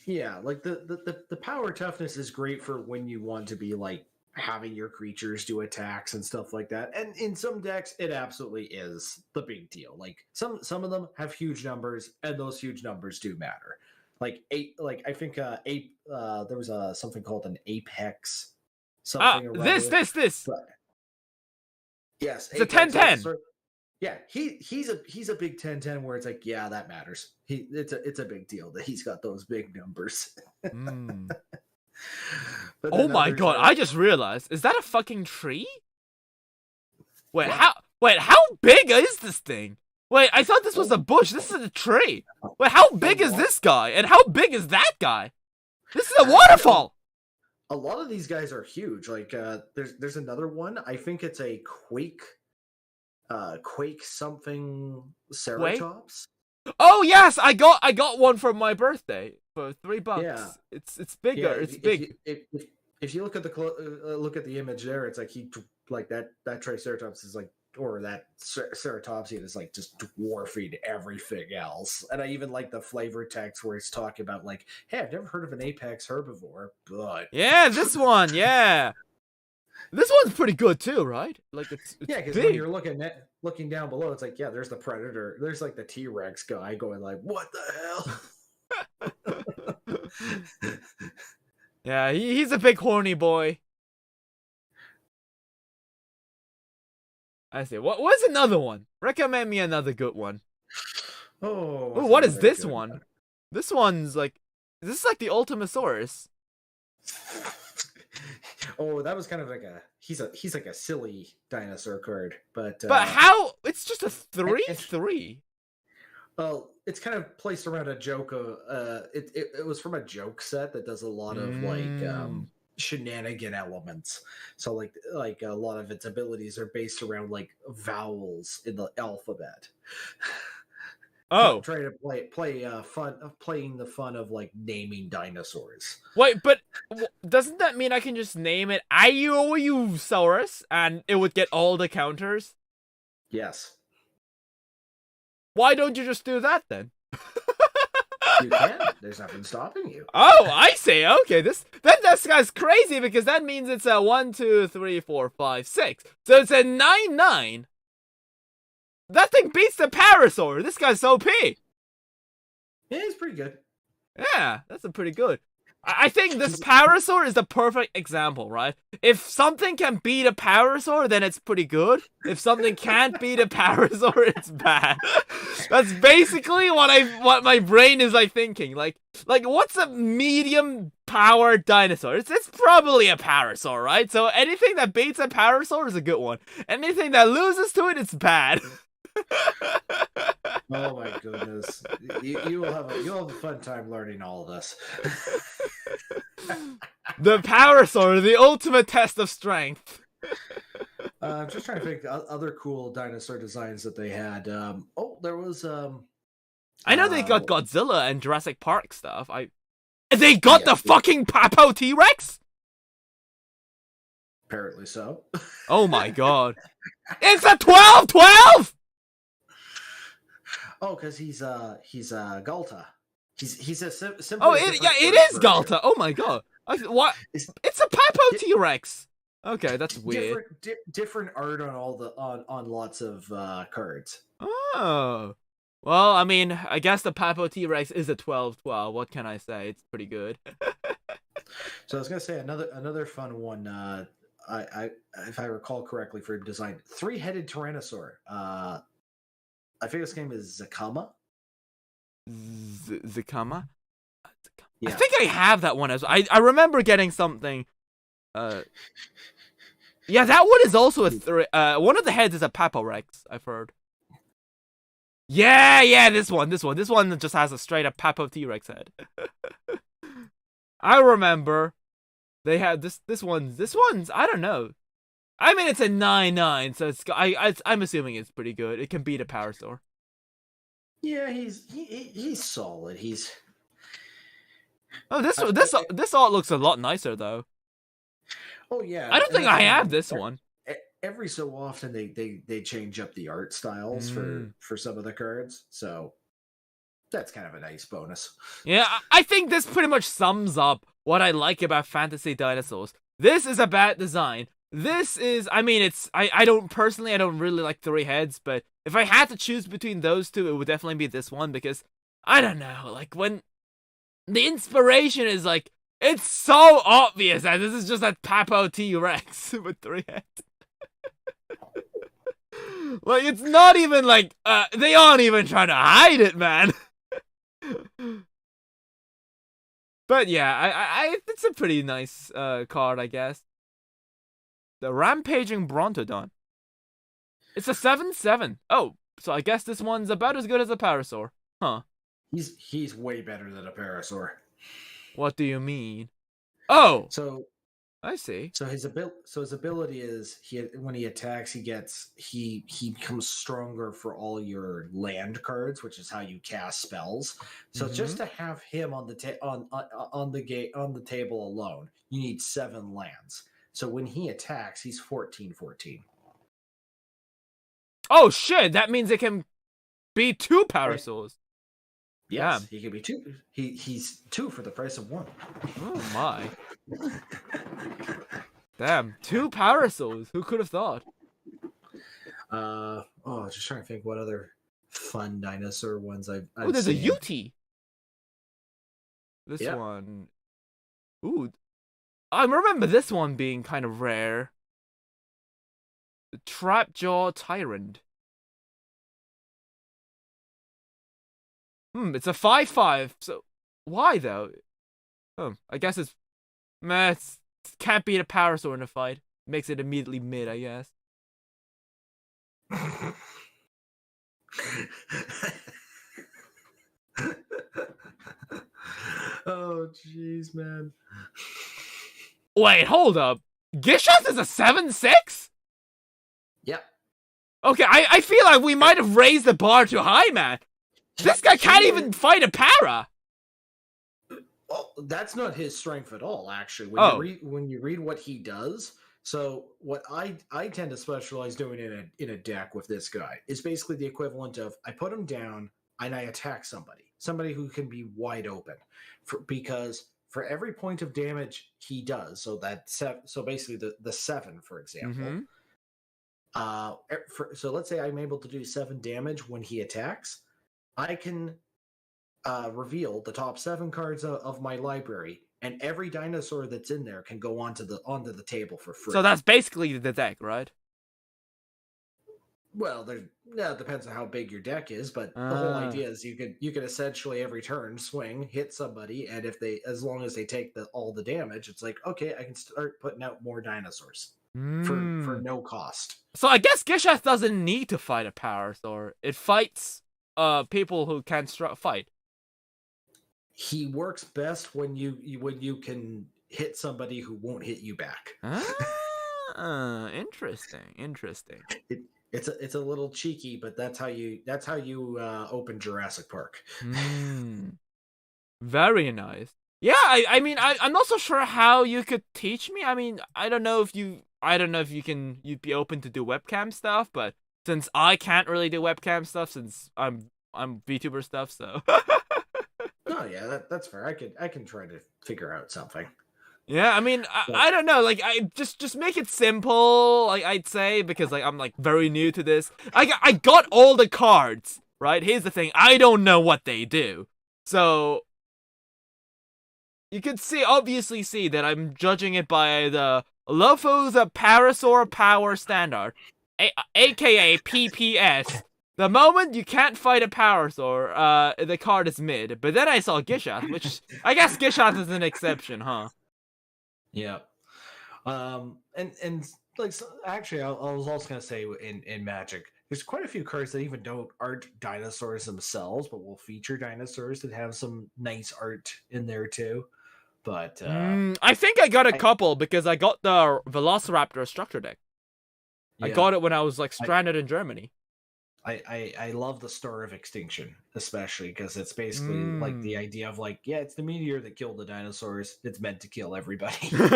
Yeah, like the power toughness is great for when you want to be like having your creatures do attacks and stuff like that. And in some decks, it absolutely is the big deal. Like some of them have huge numbers, and those huge numbers do matter. Like I think there was something called an Apex. Something this. But, yes, it's a 10/10. Yeah, he's a big 10/10 where it's like, yeah, that matters. It's a big deal that he's got those big numbers. Oh my god, I just realized, is that a fucking tree? Wait, how big is this thing? Wait, I thought this was a bush. This is a tree. Wait, how big is this guy? And how big is that guy? This is a waterfall. A lot of these guys are huge. Like there's another one. I think it's a Quake something Ceratops. Oh yes, I got one for my birthday for $3. Yeah, it's bigger. Yeah, it's big. If you look at the image there, it's like that Triceratops is like, or that Ceratopsian is like just dwarfing everything else. And I even like the flavor text where it's talking about like, hey, I've never heard of an apex herbivore, but yeah, this one, yeah. This one's pretty good too, right? Like it's yeah, because when you're looking down below, it's like, yeah, there's the predator, there's like the T-Rex guy going like, what the hell? Yeah, he's a big horny boy. I see. What's another one? Recommend me another good one. Oh, what is this one? This one's like, this is like the Ultimasaurus. Oh, that was kind of like he's like a silly dinosaur card, but But how? It's just a and- 3/3. well, it's kind of placed around a joke of it was from a joke set that does a lot of like shenanigan elements. So like a lot of its abilities are based around like vowels in the alphabet. Oh, Trying to playing the fun of like naming dinosaurs. wait, but doesn't that mean I can just name it Iosaurus and it would get all the counters? Yes, Why don't you just do that then? you can. There's nothing stopping you. Oh, I see. Okay, this guy's crazy because that means it's a 1, 2, 3, 4, 5, 6. So it's a 9/9. That thing beats the Parasaur. This guy's OP. Yeah, it's pretty good. Yeah, that's a pretty good. I think this Parasaur is the perfect example, right? If something can beat a Parasaur, then it's pretty good. If something can't beat a Parasaur, it's bad. That's basically what my brain is like thinking. Like what's a medium powered dinosaur? It's probably a Parasaur, right? So anything that beats a Parasaur is a good one. Anything that loses to it, it's bad. Oh my goodness, you'll have a fun time learning all of this. The Parasaur, the ultimate test of strength. I'm just trying to think other cool dinosaur designs that they had. There was I know they got Godzilla and Jurassic Park stuff. They got the fucking Papo T-Rex? Apparently so. Oh my god. It's a 12/12! Oh, because he's Galta. He's a simple. Oh, it is Galta. Oh my god. What? It's a Papo T-Rex. Okay, that's weird. Different art on all the on lots of cards. Oh. Well, I mean, I guess the Papo T-Rex is a 12/12. What can I say? It's pretty good. So I was gonna say another fun one. I if I recall correctly for design, 3-headed Tyrannosaur. I think this name is Zakama. Zakama? Yeah. I think I have that one as I remember getting something. Yeah, that one is also a one of the heads is a Paporex, I've heard. Yeah, this one just has a straight up Papo T-Rex head. I remember they had this one's I don't know. I mean, it's a 9/9, so I'm assuming it's pretty good. It can beat a Parasaur. Yeah, he's solid. He's this art looks a lot nicer though. Oh yeah, I don't think I have this one. Every so often they change up the art styles for some of the cards, so that's kind of a nice bonus. Yeah, I think this pretty much sums up what I like about fantasy dinosaurs. This is a bad design. This is, I mean, I don't really like 3 heads, but if I had to choose between those two, it would definitely be this one because, I don't know, like when the inspiration is like, it's so obvious that this is just a Papo T-Rex with 3 heads. Like, it's not even like, they aren't even trying to hide it, man. But yeah, it's a pretty nice card, I guess. The Rampaging Brontodon. It's a 7/7. Oh, so I guess this one's about as good as a Parasaur. Huh. He's way better than a Parasaur. What do you mean? Oh! So I see. So his ability is when he attacks, he becomes stronger for all your land cards, which is how you cast spells. So just to have him on the on the table alone, you need 7 lands. So when he attacks, he's 14/14. Oh shit! That means it can be 2 Parasaurs. Yes, Damn. he can be 2. He's 2 for the price of 1. Oh my! Damn, 2 Parasaurs. Who could have thought? Just trying to think what other fun dinosaur ones I've Oh, there's seen. a UT. This one. Ooh, I remember this one being kind of rare. The Trapjaw Tyrant. It's a 5/5. So why though? Oh, I guess it's can't beat a Parasaur in a fight. Makes it immediately mid, I guess. Oh, jeez, man. Wait, hold up. Gishath is a 7-6? Yep. Okay, I feel like we might have raised the bar too high, man. This guy can't even fight a para. Well, that's not his strength at all, actually. When you read what he does, so what I tend to specialize doing in a deck with this guy is basically the equivalent of I put him down and I attack somebody who can be wide open, because for every point of damage he does, so basically the 7, for example. So let's say I'm able to do 7 damage when he attacks. I can reveal the top 7 cards of my library, and every dinosaur that's in there can go onto the table for free. So that's basically the deck, right? Well, it depends on how big your deck is, but the whole idea is you can essentially every turn swing, hit somebody, and as long as they take all the damage, it's like, okay, I can start putting out more dinosaurs for no cost. So I guess Gishath doesn't need to fight a Parasaur. It fights people who can't fight. He works best when you can hit somebody who won't hit you back. Interesting. It's a little cheeky, but that's how you open Jurassic Park. Very nice. Yeah, I mean I'm not so sure how you could teach me. I mean, I don't know if you'd be open to do webcam stuff, but since I can't really do webcam stuff since I'm VTuber stuff, so Oh yeah, that's fair. I can try to figure out something. Yeah, I mean, I don't know, like, I just make it simple, like, I'd say, because, like, I'm, like, very new to this. I got all the cards, right? Here's the thing, I don't know what they do. So, you can obviously see that I'm judging it by the Lopho's Parasaur Power Standard, aka PPS. The moment you can't fight a Parasaur, the card is mid. But then I saw Gishath, which, I guess Gishath is an exception, huh? Yeah. And like, so actually, I was also gonna say in Magic, there's quite a few cards that aren't dinosaurs themselves, but will feature dinosaurs that have some nice art in there too. But I think I got a couple because I got the Velociraptor structure deck. Yeah. I got it when I was like stranded in Germany. I love the Star of Extinction, especially because it's basically like the idea of like, yeah, it's the meteor that killed the dinosaurs. It's meant to kill everybody. You're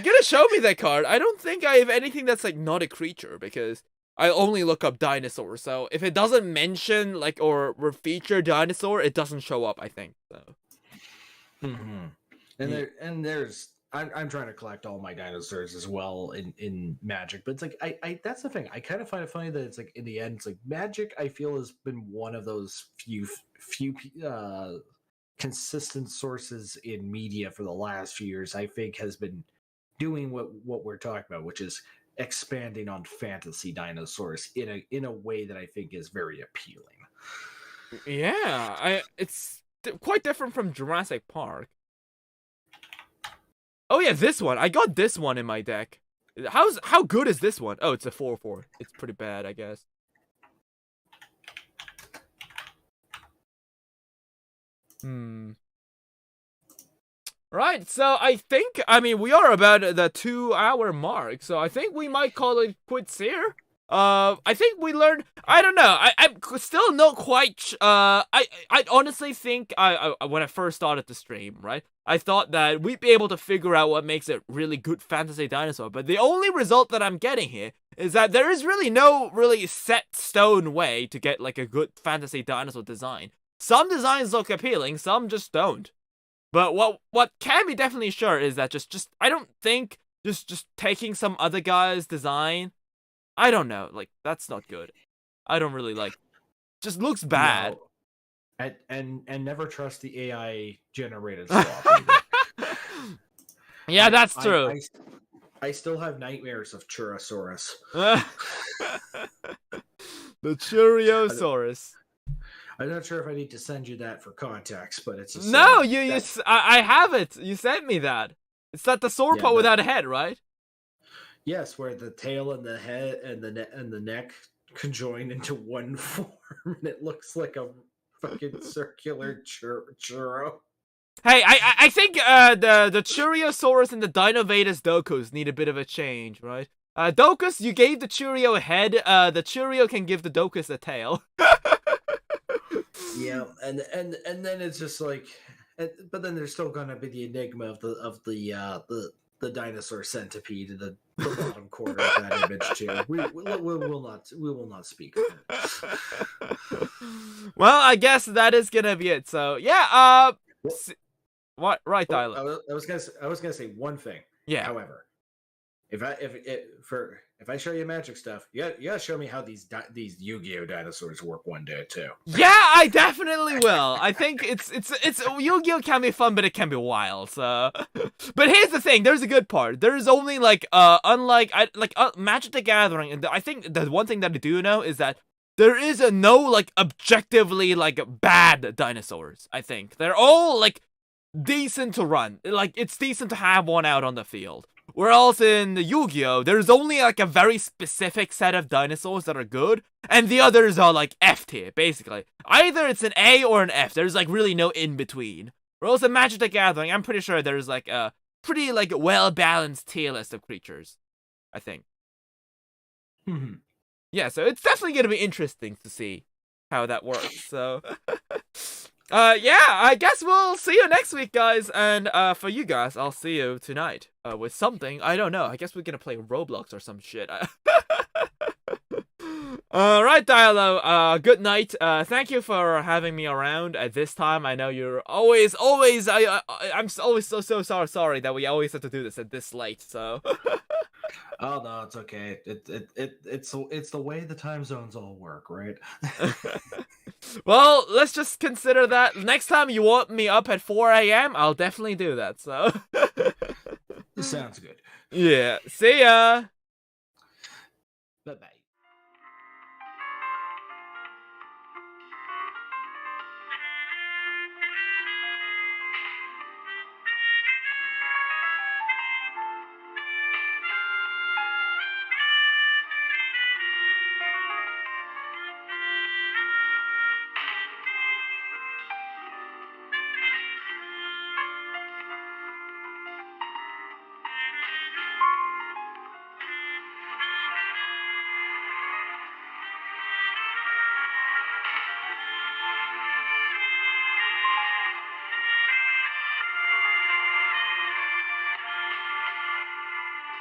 gonna show me that card. I don't think I have anything that's like not a creature because I only look up dinosaur. So if it doesn't mention like or feature dinosaur, it doesn't show up. I think so. And there's. I'm trying to collect all my dinosaurs as well in Magic, but it's like I that's the thing. I kind of find it funny that it's like in the end, it's like Magic. I feel has been one of those few consistent sources in media for the last few years. I think has been doing what we're talking about, which is expanding on fantasy dinosaurs in a way that I think is very appealing. Yeah, it's quite different from Jurassic Park. Oh yeah, this one. I got this one in my deck. How good is this one? Oh, it's a 4/4. It's pretty bad, I guess. Right, so I mean, we are about the 2-hour mark, so I think we might call it quits here. I think we learned. I don't know. I'm still not quite. I honestly think I when I first started the stream, right, I thought that we'd be able to figure out what makes a really good fantasy dinosaur. But the only result that I'm getting here is that there is really no set stone way to get like a good fantasy dinosaur design. Some designs look appealing, some just don't. But what can be definitely sure is that just I don't think just taking some other guy's design. I don't know, like, that's not good. I don't really like. Just looks bad. No. And never trust the AI generated stuff. Yeah, that's true. I still have nightmares of Churosaurus. The Churiosaurus. I'm not sure if I need to send you that for context, but it's just No, that, I have it. You sent me that. It's not the sauropod that, without a head, right? yes, where the tail and the head and the neck conjoin into one form, and it looks like a fucking circular churro. Hey, I think the Churiosaurus and the Dinovatus Docus need a bit of a change, right? Docus, you gave the Churio a head. The Churio can give the Docus a tail. Yeah, and then it's just like, but then there's still gonna be the enigma of the dinosaur centipede in the bottom corner of that image too. We will not speak of it. Well, I guess that is gonna be it. So yeah, what? Right, Well, Tyler. I was gonna say one thing. Yeah. However, if I show you magic stuff, you gotta show me how these Yu-Gi-Oh dinosaurs work one day too. Yeah, I definitely will. I think it's Yu-Gi-Oh can be fun, but it can be wild. So, but here's the thing: there's a good part. There's only like unlike Magic the Gathering, and I think the one thing that I do know is that there is no like objectively like bad dinosaurs. I think they're all like decent to run. Like it's decent to have one out on the field. Whereas in the Yu-Gi-Oh, there's only like a very specific set of dinosaurs that are good, and the others are like F tier, basically. Either it's an A or an F. There's like really no in between. Whereas in Magic the Gathering, I'm pretty sure there's like a pretty like well balanced tier list of creatures. I think. Yeah, so it's definitely gonna be interesting to see how that works. So. Yeah, I guess we'll see you next week, guys. And for you guys, I'll see you tonight with something. I don't know. I guess we're gonna play Roblox or some shit. Alright, Dialo. Good night. Thank you for having me around at this time. I know you're always. I'm always so sorry that we always have to do this at this late. So. Oh no, it's okay. It's the way the time zones all work, right? Well, let's just consider that next time you want me up at 4 a.m., I'll definitely do that. So, Sounds good. Yeah. See ya. Bye bye.